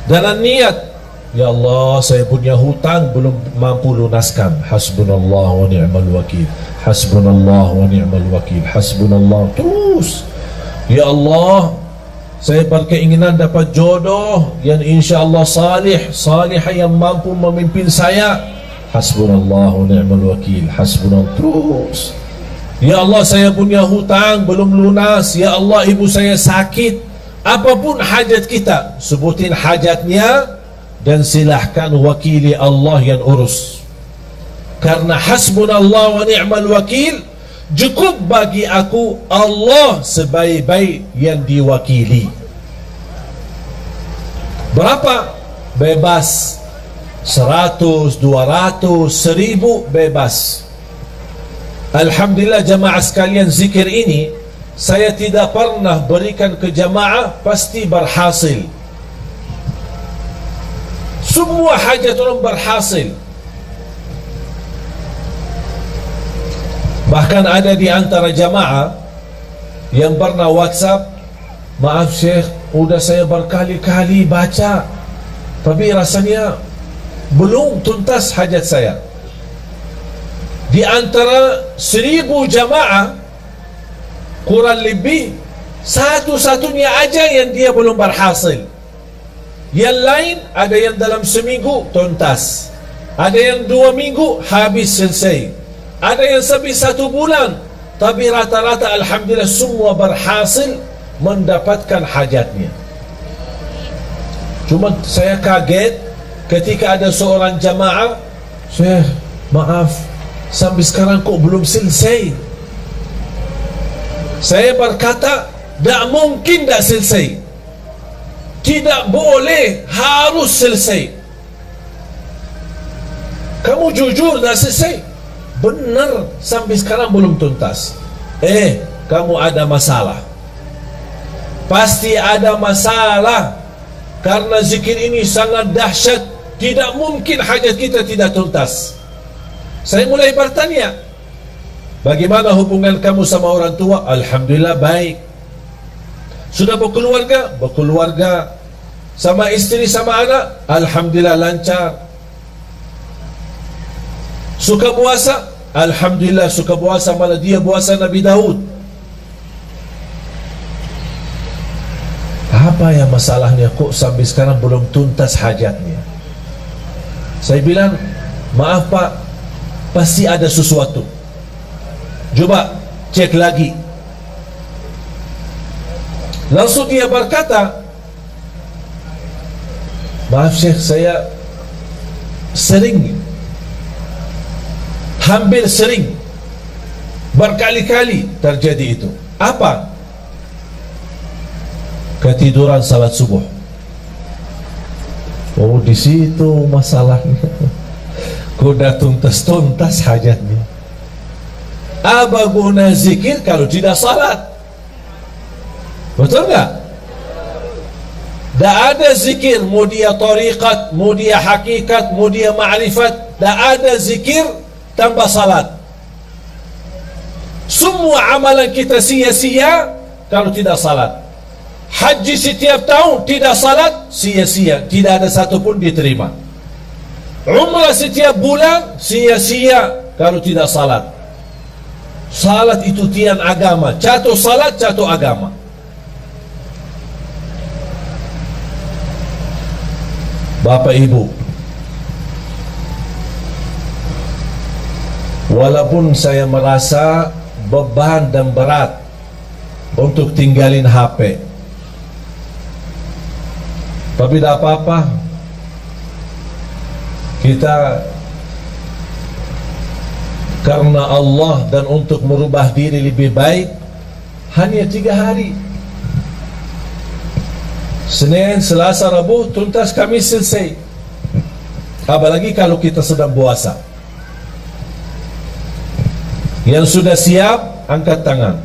Dalam niat, ya Allah saya punya hutang belum mampu lunaskan. Hasbunallah wa ni'mal wakil, hasbunallah wa ni'mal wakil, hasbunallah. Terus, ya Allah saya berkeinginan dapat jodoh yang insya Allah salihah yang mampu memimpin saya. Hasbunallah wa ni'mal wakil, hasbunallah. Terus, ya Allah saya punya hutang belum lunas. Ya Allah ibu saya sakit. Apapun hajat kita, sebutin hajatnya dan silahkan wakili Allah yang urus. Karena hasbunallah wa ni'mal wakil, cukup bagi aku Allah sebaik-baik yang diwakili. Berapa? Bebas. 100, 200, 1000 bebas. Alhamdulillah jamaah sekalian, zikir ini saya tidak pernah berikan ke jamaah pasti berhasil. Semua hajat orang berhasil. Bahkan ada di antara jamaah yang pernah WhatsApp, maaf Syekh, udah saya berkali-kali baca, tapi rasanya belum tuntas hajat saya. Di antara 1000 jamaah, kurang lebih satu-satunya aja yang dia belum berhasil. Yang lain ada yang dalam seminggu tuntas, ada yang 2 minggu habis selesai, ada yang sampai 1 bulan. Tapi rata-rata alhamdulillah semua berhasil mendapatkan hajatnya. Cuma saya kaget ketika ada seorang jamaah, Syekh, maaf, sampai sekarang kok belum selesai. Saya berkata, tak mungkin tak selesai, tidak boleh, harus selesai. Kamu jujur tak selesai? Benar, sampai sekarang belum tuntas. Kamu ada masalah, pasti ada masalah, karena zikir ini sangat dahsyat, tidak mungkin hajat kita tidak tuntas. Saya mulai bertanya, bagaimana hubungan kamu sama orang tua? Alhamdulillah baik. Sudah berkeluarga? Berkeluarga. Sama istri, sama anak? Alhamdulillah lancar. Suka puasa? Alhamdulillah suka puasa, malah dia puasa Nabi Daud. Apa yang masalahnya kok sampai sekarang belum tuntas hajatnya? Saya bilang, maaf Pak, pasti ada sesuatu. Coba cek lagi. Langsung dia berkata, maaf Syekh, saya hampir sering, berkali-kali terjadi itu. Apa? Ketiduran salat subuh. Oh, di situ masalahnya. Kuda tuntas hajatnya. Apa guna zikir kalau tidak salat? Betul nggak? Tak ada zikir, mau dia tariqat, mau dia hakikat, mau dia ma'rifat, tak ada zikir tanpa salat. Semua amalan kita sia-sia kalau tidak salat. Haji setiap tahun tidak salat, sia-sia, tidak ada satu pun diterima. Umrah setiap bulan, sia-sia kalau tidak salat. Salat itu tiang agama, jatuh salat, jatuh agama. Bapak Ibu, walaupun saya merasa beban dan berat untuk tinggalin HP, tapi tak apa-apa. Kita karena Allah dan untuk merubah diri lebih baik, hanya 3 hari. Senin, Selasa, Rabu tuntas, Kamis selesai. Apalagi kalau kita sedang puasa. Yang sudah siap, angkat tangan.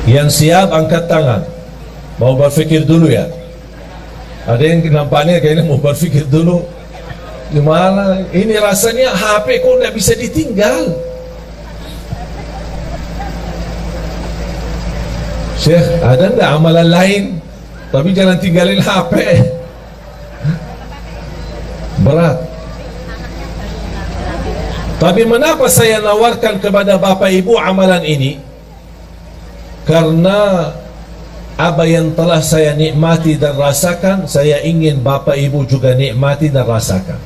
Yang siap, angkat tangan. Mau berfikir dulu ya. Ada yang nampaknya kayaknya mau berfikir dulu. Gimana? Ini rasanya HP kok tidak bisa ditinggal. Syekh, ada enggak amalan lain? Tapi jangan tinggalin HP. Berat. Tapi mengapa saya nawarkan kepada Bapak Ibu amalan ini? Karena apa yang telah saya nikmati dan rasakan, saya ingin Bapak Ibu juga nikmati dan rasakan.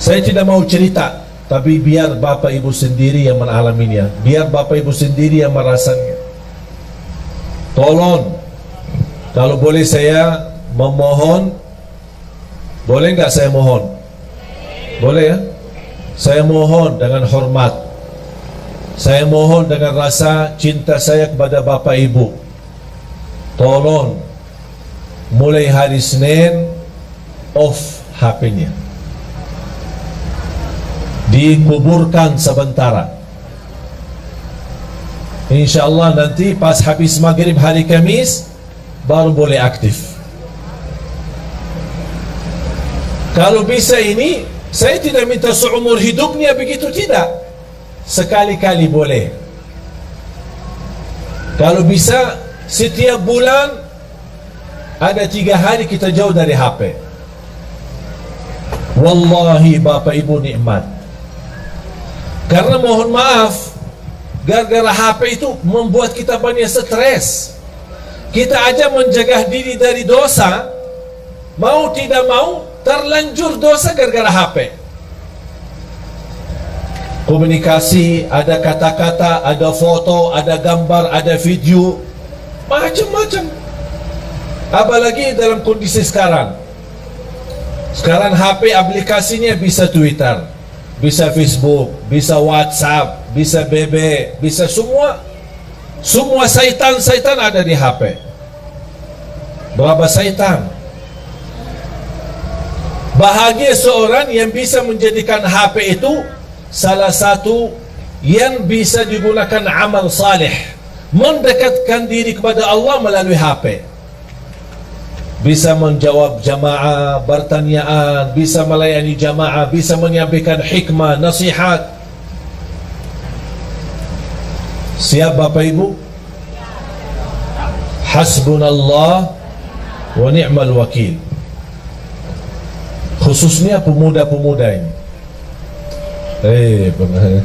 Saya tidak mau cerita, tapi biar Bapak Ibu sendiri yang mengalaminya, biar Bapak Ibu sendiri yang merasanya. Tolong, kalau boleh saya memohon, boleh nggak saya mohon? Boleh ya? Saya mohon dengan hormat, saya mohon dengan rasa cinta saya kepada Bapak Ibu, tolong mulai hari Senin off HP-nya, dikuburkan sementara. InsyaAllah nanti pas habis maghrib hari Kamis baru boleh aktif. Kalau bisa ini, saya tidak minta seumur hidupnya begitu, tidak. Sekali-kali boleh. Kalau bisa setiap bulan ada 3 hari kita jauh dari HP. Wallahi Bapak Ibu nikmat. Karena mohon maaf, gara-gara HP itu membuat kita banyak stres. Kita aja menjaga diri dari dosa, mau tidak mau terlanjur dosa gara-gara HP. Komunikasi, ada kata-kata, ada foto, ada gambar, ada video, macam-macam. Apalagi dalam kondisi sekarang. Sekarang HP aplikasinya bisa Twitter, bisa Facebook, bisa WhatsApp, bisa BB, bisa semua. Semua syaitan ada di HP. Berapa syaitan? Bahagia seorang yang bisa menjadikan HP itu salah satu yang bisa digunakan amal saleh, mendekatkan diri kepada Allah melalui HP. Bisa menjawab jamaah, bertanyaan, bisa melayani jamaah, bisa menyampaikan hikmah, nasihat. Siap Bapak Ibu? Hasbunallah wa ni'mal wakil. Khususnya pemuda-pemuda ini.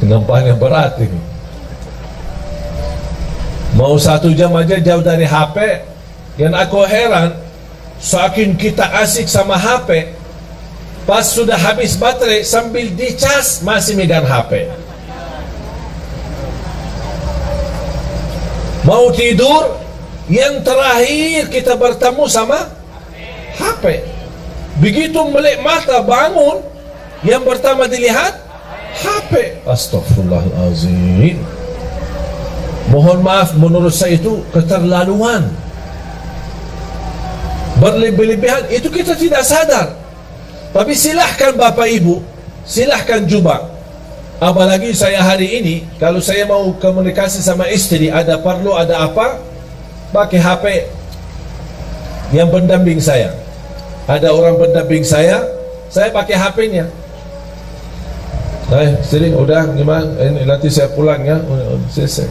Nampaknya berat ini. Mau 1 jam aja jauh dari HP. Yang aku heran, saking kita asik sama HP, pas sudah habis baterai sambil dicas masih megang HP. Mau tidur, yang terakhir kita bertemu sama HP. Begitu melek mata bangun, yang pertama dilihat HP. Astaghfirullahalazim. Mohon maaf, menurut saya itu keterlaluan, berlebih-lebihan. Itu kita tidak sadar. Tapi silahkan Bapak Ibu, silahkan coba. Apalagi saya hari ini, kalau saya mau komunikasi sama istri, ada perlu, ada apa, pakai HP yang pendamping saya. Ada orang pendamping saya pakai HP-nya. Istri, udah gimana? Ini nanti saya pulang ya. Selesai.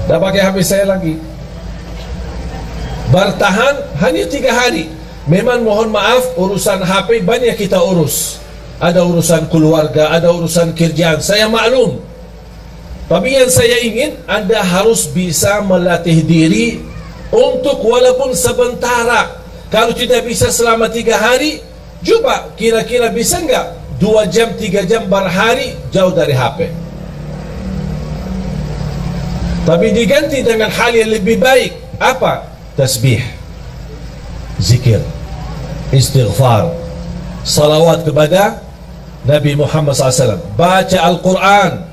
Dah pakai HP saya lagi. Bertahan hanya 3 hari. Memang mohon maaf, urusan HP banyak kita urus. Ada urusan keluarga, ada urusan kerjaan, saya maklum. Tapi yang saya ingin, Anda harus bisa melatih diri untuk walaupun sebentar. Kalau tidak bisa selama 3 hari, coba kira-kira bisa enggak 2 jam, 3 jam berhari jauh dari HP. Tapi diganti dengan hal yang lebih baik. Apa? Tasbih, zikir, istighfar, salawat kepada Nabi Muhammad SAW, baca Al-Quran,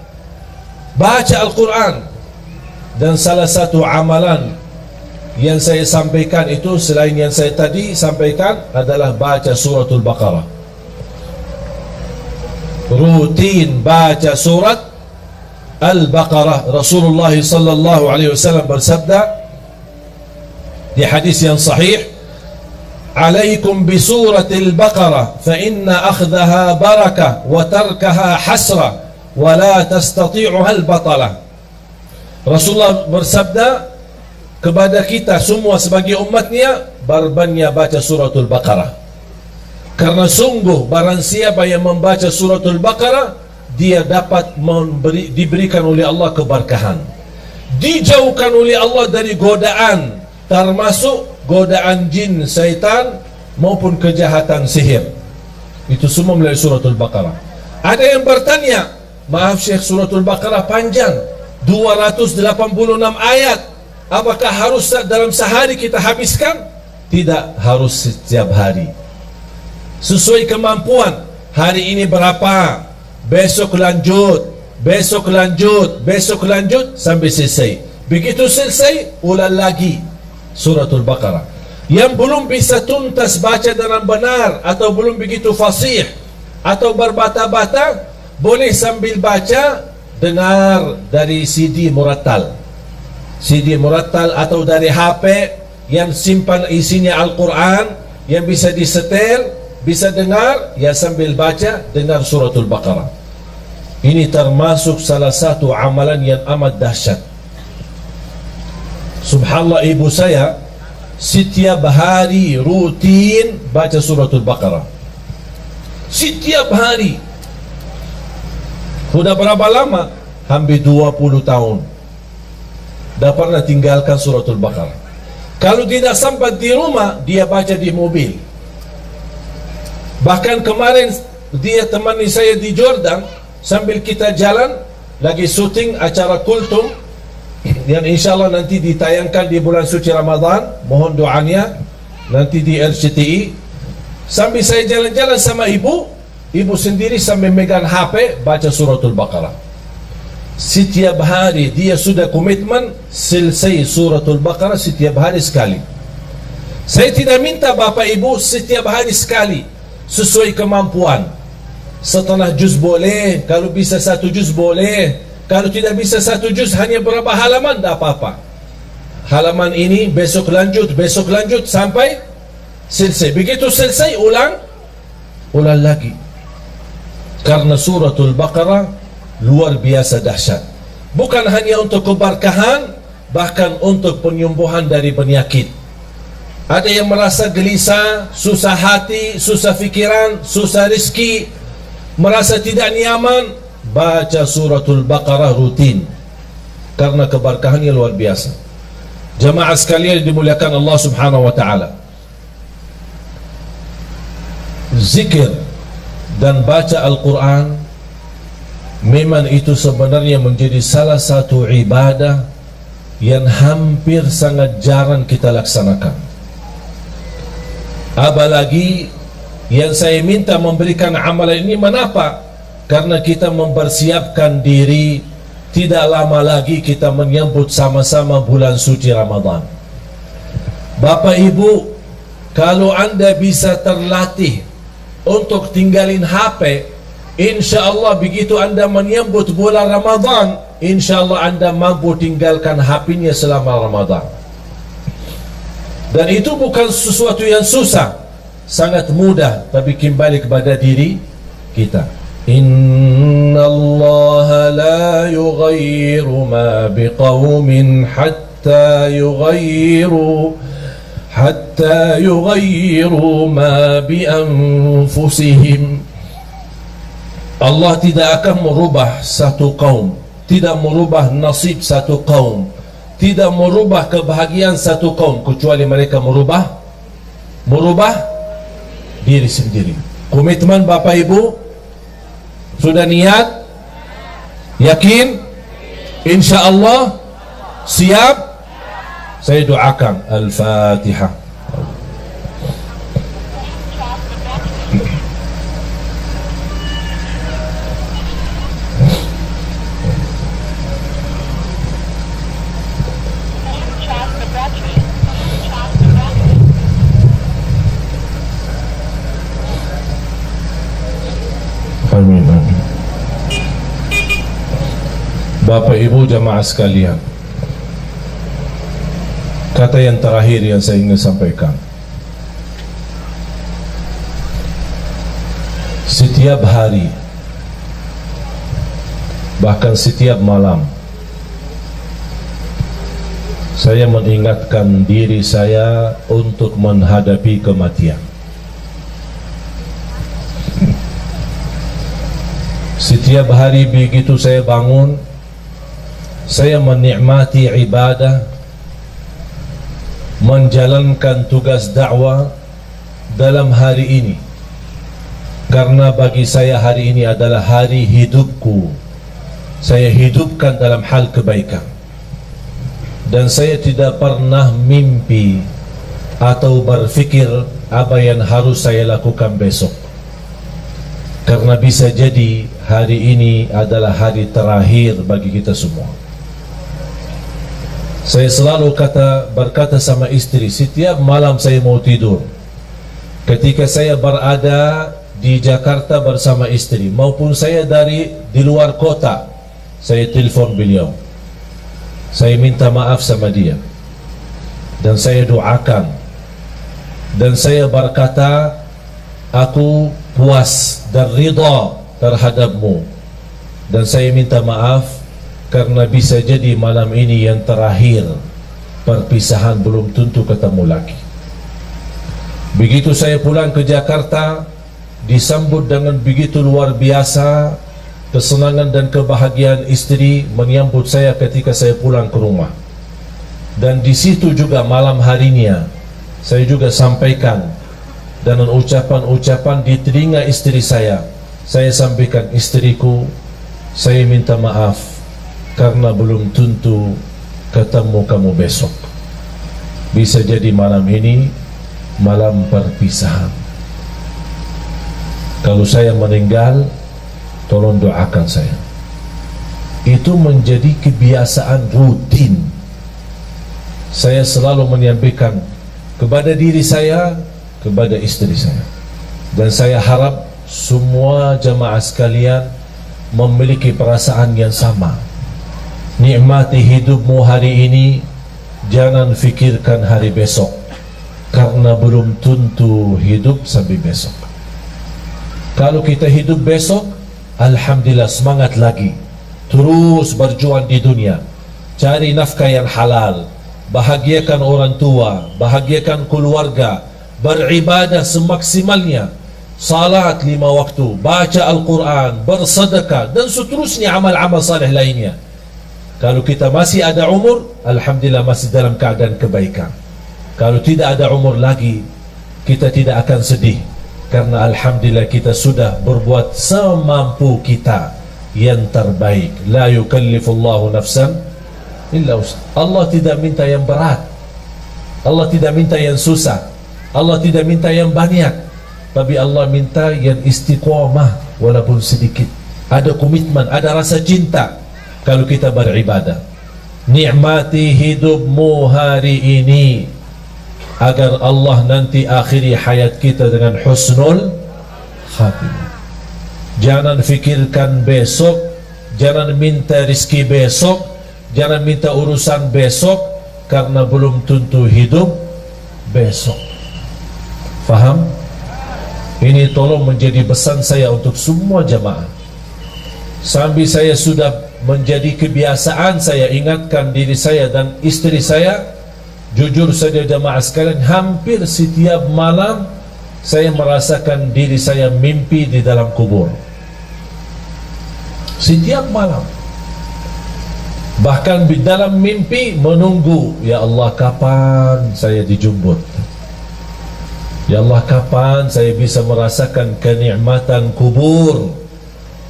baca Al-Quran. Dan salah satu amalan yang saya sampaikan itu, selain yang saya tadi sampaikan, adalah baca suratul Baqarah. Rutin baca surat Al-Baqarah. Rasulullah sallallahu alaihi wasallam bersabda di hadis yang sahih, "Alaikum bi suratil Baqarah fa inna akhdaha barakah wa tarkaha hasrah wa la tastati'uha al-batalah." Rasulullah bersabda kepada kita semua sebagai umatnya, berbanyak baca suratul Baqarah. Karena sungguh barang siapa yang membaca suratul Baqarah, dia dapat diberikan oleh Allah keberkahan, dijauhkan oleh Allah dari godaan, termasuk godaan jin, syaitan maupun kejahatan sihir. Itu semua melalui suratul Baqarah. Ada yang bertanya, maaf Syekh, suratul Baqarah panjang, 286 ayat, apakah harus dalam sehari kita habiskan? Tidak harus setiap hari, sesuai kemampuan. Hari ini berapa, besok lanjut, besok lanjut, besok lanjut sampai selesai. Begitu selesai, ulang lagi suratul Baqarah. Yang belum bisa tuntas baca dengan benar, atau belum begitu fasih, atau berbata-bata, boleh sambil baca dengar dari CD murattal, CD murattal, atau dari HP yang simpan isinya Al-Quran, yang bisa disetel, bisa dengar, ya sambil baca dengar suratul Baqarah. Ini termasuk salah satu amalan yang amat dahsyat. Subhanallah, ibu saya setiap hari rutin baca suratul Baqarah. Setiap hari. Sudah berapa lama? Hampir 20 tahun. Dah pernah tinggalkan suratul Baqarah. Kalau tidak sempat di rumah, dia baca di mobil. Bahkan kemarin dia temani saya di Jordan, sambil kita jalan lagi syuting acara Kultum yang insyaAllah nanti ditayangkan di bulan suci Ramadan. Mohon doanya nanti di RCTI. Sambil saya jalan-jalan sama ibu sendiri sambil megang HP baca suratul Baqarah. Setiap hari dia sudah komitmen selesai suratul Baqarah setiap hari sekali. Saya tidak minta bapak ibu setiap hari sekali, sesuai kemampuan. Setengah juz boleh, kalau bisa 1 juz boleh, kalau tidak bisa 1 juz hanya berapa halaman, tak apa-apa. Halaman ini besok lanjut sampai selesai. Begitu selesai ulang lagi. Karena suratul Baqarah luar biasa dahsyat. Bukan hanya untuk keberkahan, bahkan untuk penyembuhan dari penyakit. Ada yang merasa gelisah, susah hati, susah fikiran, susah rezeki, merasa tidak nyaman, baca suratul Baqarah rutin, karena keberkahannya luar biasa. Jamaah sekalian dimuliakan Allah Subhanahu wa taala, zikir dan baca Al-Quran memang itu sebenarnya menjadi salah satu ibadah yang hampir sangat jarang kita laksanakan. Apalagi yang saya minta memberikan amalan ini, mengapa? Karena kita mempersiapkan diri, tidak lama lagi kita menyambut sama-sama bulan suci Ramadan. Bapak Ibu, kalau anda bisa terlatih untuk tinggalin HP, InsyaAllah begitu anda menyambut bulan Ramadan, InsyaAllah anda mampu tinggalkan HP-nya selama Ramadan. Dan itu bukan sesuatu yang susah, sangat mudah, tapi kembali kepada diri kita. Inna Allah la yughayyiru ma biqawmin hatta yughayyiru ma bi anfusihim. Allah tidak akan merubah satu kaum, tidak merubah nasib satu kaum, tidak merubah kebahagiaan satu kaum, kecuali mereka merubah diri sendiri. Komitmen Bapak Ibu sudah niat, yakin, InsyaAllah siap. Saya doakan. Al-Fatihah. Amin. Bapak Ibu jamaah sekalian, kata yang terakhir yang saya ingin sampaikan, setiap hari, bahkan setiap malam, saya mengingatkan diri saya untuk menghadapi kematian. Setiap hari begitu saya bangun, saya menikmati ibadah, menjalankan tugas dakwah dalam hari ini, karena bagi saya hari ini adalah hari hidupku. Saya hidupkan dalam hal kebaikan, dan saya tidak pernah mimpi atau berfikir apa yang harus saya lakukan besok, karena bisa jadi hari ini adalah hari terakhir bagi kita semua. Saya selalu berkata sama istri setiap malam saya mau tidur, ketika saya berada di Jakarta bersama istri, maupun saya di luar kota, saya telepon beliau, saya minta maaf sama dia, dan saya doakan, dan saya berkata, aku puas dan ridha terhadapmu, dan saya minta maaf karena bisa jadi malam ini yang terakhir perpisahan belum tentu ketemu lagi. Begitu saya pulang ke Jakarta, disambut dengan begitu luar biasa kesenangan dan kebahagiaan istri menyambut saya ketika saya pulang ke rumah. Dan di situ juga malam harinya saya juga sampaikan dengan ucapan-ucapan di telinga istri saya. Saya sampaikan, istriku, saya minta maaf karena belum tentu ketemu kamu besok. Bisa jadi malam ini malam perpisahan. Kalau saya meninggal, tolong doakan saya. Itu menjadi kebiasaan rutin. Saya selalu menyampaikan kepada diri saya, kepada istri saya. Dan saya harap semua jamaah sekalian memiliki perasaan yang sama. Nikmati hidupmu hari ini, jangan fikirkan hari besok, karena belum tentu hidup sampai besok. Kalau kita hidup besok, alhamdulillah, semangat lagi, terus berjuang di dunia, cari nafkah yang halal, bahagiakan orang tua, bahagiakan keluarga, beribadah semaksimalnya, salat 5 waktu, baca Al-Quran, bersedekah, dan seterusnya amal-amal saleh lainnya. Kalau kita masih ada umur, alhamdulillah masih dalam keadaan kebaikan. Kalau tidak ada umur lagi, kita tidak akan sedih, karena alhamdulillah kita sudah berbuat semampu kita yang terbaik. La yukallifullahu nafsan illa wus'aha. Allah tidak minta yang berat, Allah tidak minta yang susah, Allah tidak minta yang banyak, tapi Allah minta yang istiqamah walaupun sedikit. Ada komitmen, ada rasa cinta kalau kita beribadah. Nikmati hidupmu hari ini, agar Allah nanti akhiri hayat kita dengan husnul khatimah. Jangan fikirkan besok, jangan minta rizki besok, jangan minta urusan besok, karena belum tentu hidup besok. Faham? Ini tolong menjadi pesan saya untuk semua jamaah. Sambil saya sudah menjadi kebiasaan, saya ingatkan diri saya dan istri saya. Jujur saja jamaah sekalian, hampir setiap malam saya merasakan diri saya mimpi di dalam kubur. Setiap malam. Bahkan di dalam mimpi menunggu, ya Allah, kapan saya dijemput? Ya Allah, kapan saya bisa merasakan kenikmatan kubur?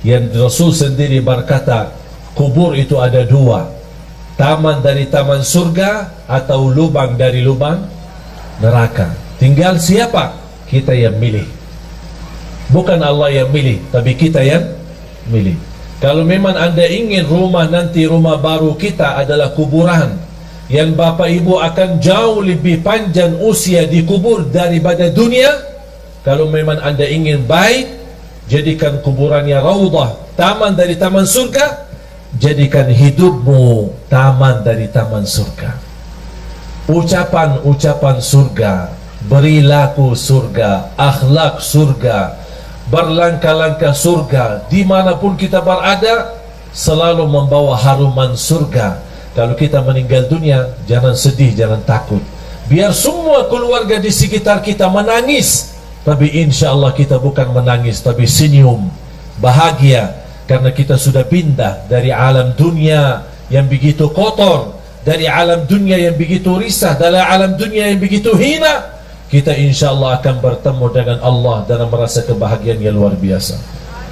Yang Rasul sendiri berkata, kubur itu ada 2, taman dari taman surga atau lubang dari lubang neraka. Tinggal siapa? Kita yang milih. Bukan Allah yang milih, tapi kita yang milih. Kalau memang anda ingin rumah nanti, rumah baru kita adalah kuburan, yang bapak ibu akan jauh lebih panjang usia di kubur daripada dunia. Kalau memang anda ingin baik, jadikan kuburannya raudhah, taman dari taman surga. Jadikan hidupmu taman dari taman surga. Ucapan-ucapan surga, perilaku surga, akhlak surga, berlangkah-langkah surga, dimanapun kita berada selalu membawa haruman surga. Kalau kita meninggal dunia, jangan sedih, jangan takut. Biar semua keluarga di sekitar kita menangis, tapi insya Allah kita bukan menangis, tapi senyum, bahagia. Karena kita sudah pindah dari alam dunia yang begitu kotor, dari alam dunia yang begitu risah, dari alam dunia yang begitu hina. Kita insya Allah akan bertemu dengan Allah dalam merasa kebahagiaan yang luar biasa.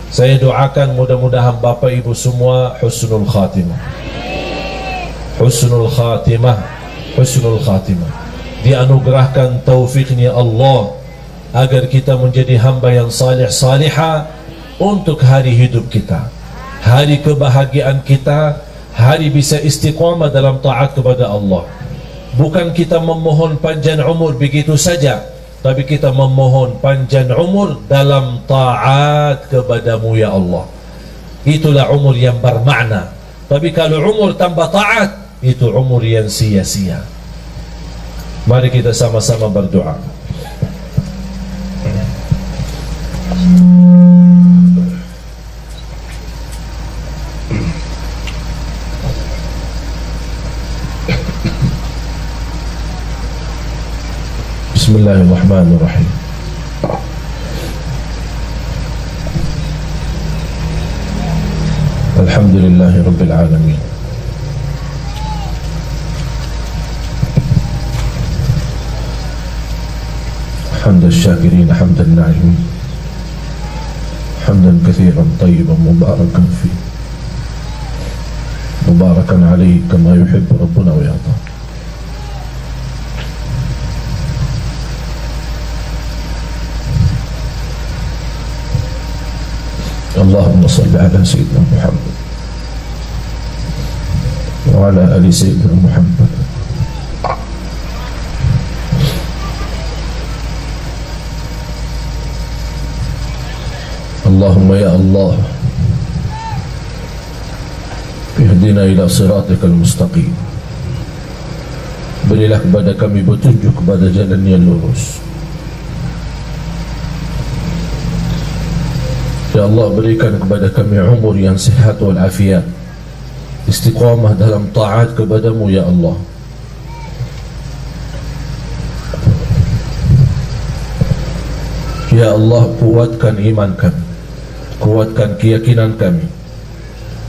Saya doakan mudah-mudahan bapak ibu semua husnul khatimah, husnul khatimah, husnul khatimah. Dianugerahkan taufiknya Allah agar kita menjadi hamba yang salih salihah untuk hari hidup kita, hari kebahagiaan kita, hari bisa istiqamah dalam taat kepada Allah. Bukan kita memohon panjang umur begitu saja, tapi kita memohon panjang umur dalam taat kepadamu ya Allah. Itulah umur yang bermakna. Tapi kalau umur tanpa taat, itu umur yang sia-sia. Mari kita sama-sama berdoa. Bismillahirrahmanirrahim. Alhamdulillahi Rabbil Alamin. حمد الشاكرين حمد الناعمين حمدا كثيرا طيبا مباركا فيه مباركا عليه كما يحب ربنا ويرضى. اللهم صل على سيدنا محمد وعلى آل سيدنا محمد. اللهم يا الله اهدنا إلى صراطك المستقيم. Berilah kepada kami petunjuk kepada jalan yang lurus. Ya Allah, berikan kepada kami umur yang sihat wal afiat, istiqamah dalam taat kepadamu ya Allah. Ya Allah, kuatkan iman kami, kuatkan keyakinan kami,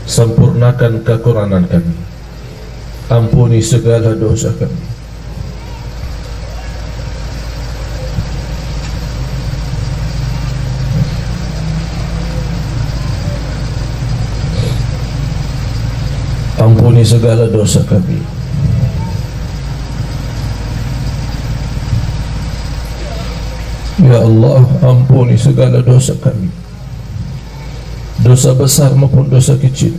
sempurnakan kekurangan kami, ampuni segala dosa kami. Ampuni segala dosa kami. Ya Allah, ampuni segala dosa kami, dosa besar maupun dosa kecil,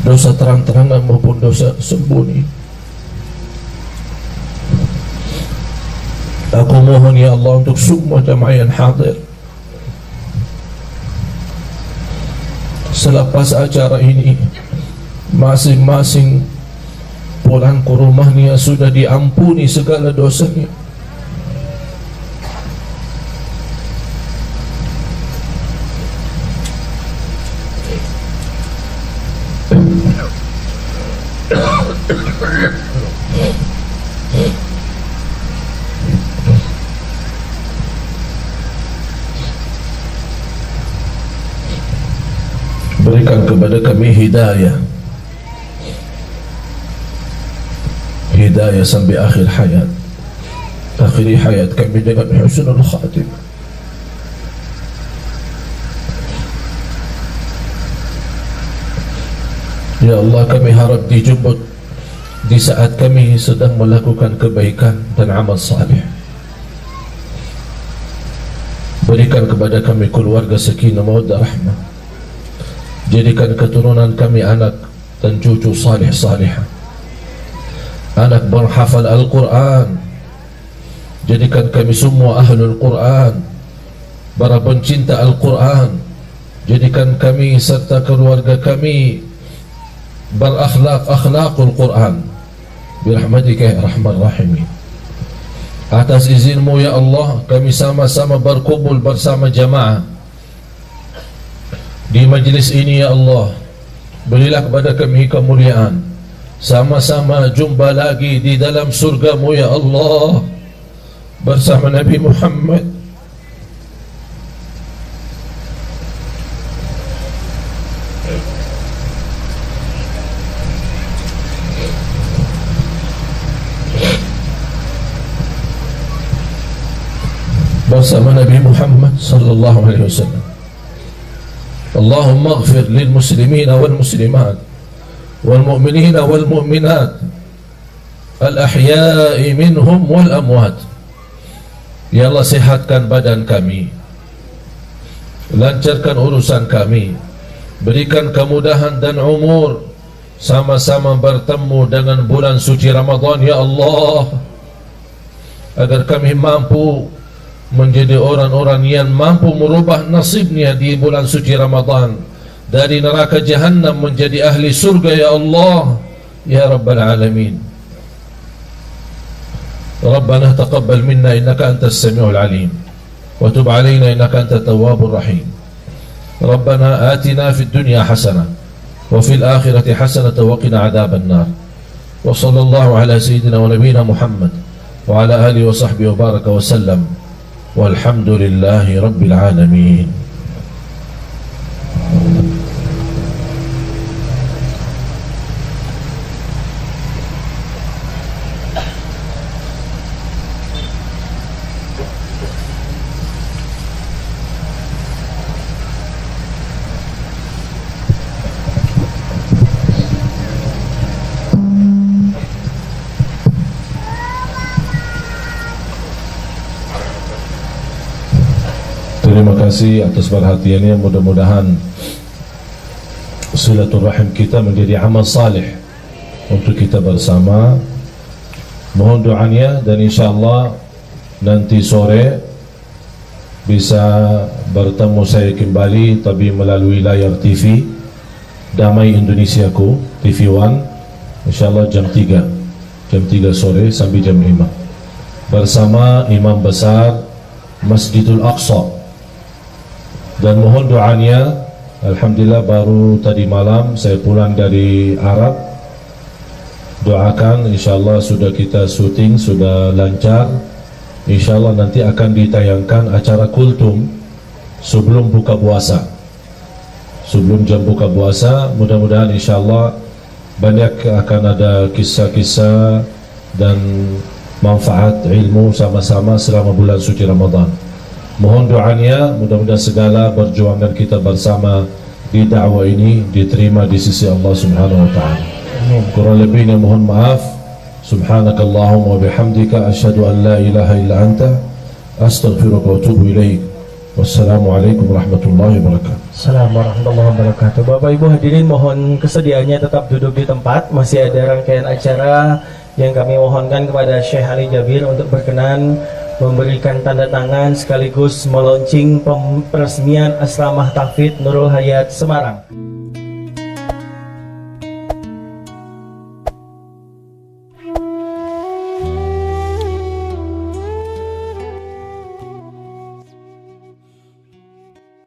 dosa terang-terangan maupun dosa sembunyi. Aku mohon ya Allah untuk semua jamaah yang hadir, selepas acara ini masing-masing pulang ke rumahnya sudah diampuni segala dosanya. Berikan kepada kami hidayah, hidayah sampai akhir hayat. Akhiri hayat kami dengan husnul khatimah. Ya Allah, kami harap dijemput di saat kami sedang melakukan kebaikan dan amal salih. Berikan kepada kami keluarga sakinah mawaddah rahmah. Jadikan keturunan kami anak dan cucu salih salihah, anak berhafal Al-Quran. Jadikan kami semua ahlul Quran, para pencinta Al-Quran. Jadikan kami serta keluarga kami berakhlak-akhlakul Quran birahmatika ya arhamar rahimin. Atas izinmu ya Allah, kami sama-sama berkumpul bersama jamaah di majlis ini ya Allah. Berilah kepada kami kemuliaan, sama-sama jumpa lagi di dalam surgamu ya Allah bersama Nabi Muhammad. Bersama Nabi Muhammad sallallahu alaihi wasallam. Allahumma ighfir lil muslimina wal muslimat wal mu'minina wal mu'minat al ahya'i minhum wal amwat. Ya Allah, sehatkan badan kami, lancarkan urusan kami, berikan kemudahan dan umur, sama-sama bertemu dengan bulan suci Ramadan ya Allah, agar kami mampu menjadi orang-orang yang mampu merubah nasibnya di bulan suci Ramadan, dari neraka jahannam menjadi ahli surga ya Allah ya Rabbal Alamin. Rabbana taqabbal minna innaka antas sami'ul alim wa tub alaina innaka antat tawwabur rahim. Rabbana atina fid dunya hasanah wa fil akhirati hasanah wa qina adzaban nar. Wa sallallahu ala sayyidina wa nabiyyina Muhammad wa ala alihi wa sahbihi wa baraka wa sallam. Walhamdulillahi rabbil alamin. Terima kasih atas perhatiannya. Mudah-mudahan silaturahim kita menjadi amal salih untuk kita bersama. Mohon doanya, dan insyaAllah nanti sore bisa bertemu saya kembali, tapi melalui layar TV Damai Indonesiaku, TV One, insyaAllah jam 3 sore sampai jam 5 bersama Imam Besar Masjidul Aqsa. Dan mohon doanya, alhamdulillah baru tadi malam saya pulang dari Arab. Doakan insyaAllah sudah kita syuting, sudah lancar. InsyaAllah nanti akan ditayangkan acara kultum sebelum buka puasa, sebelum jam buka puasa. Mudah-mudahan insyaAllah banyak akan ada kisah-kisah dan manfaat ilmu sama-sama selama bulan suci Ramadan. Mohon doanya, mudah-mudahan segala perjuangan kita bersama di dakwah ini diterima di sisi Allah Subhanahu wa taala. Kurang lebihnya mohon maaf. Subhanakallahumma wa bihamdika asyhadu an la ilaha illa anta astaghfiruka wa atubu ilaik. Wassalamualaikum warahmatullahi wabarakatuh.
Assalamualaikum warahmatullahi wabarakatuh. Bapak Ibu hadirin, mohon kesediaannya tetap duduk di tempat. Masih ada rangkaian acara yang kami mohonkan kepada Syekh Ali Jabir untuk berkenan memberikan tanda tangan sekaligus meluncing peresmian Asramah Tahfidz Nurul Hayat Semarang.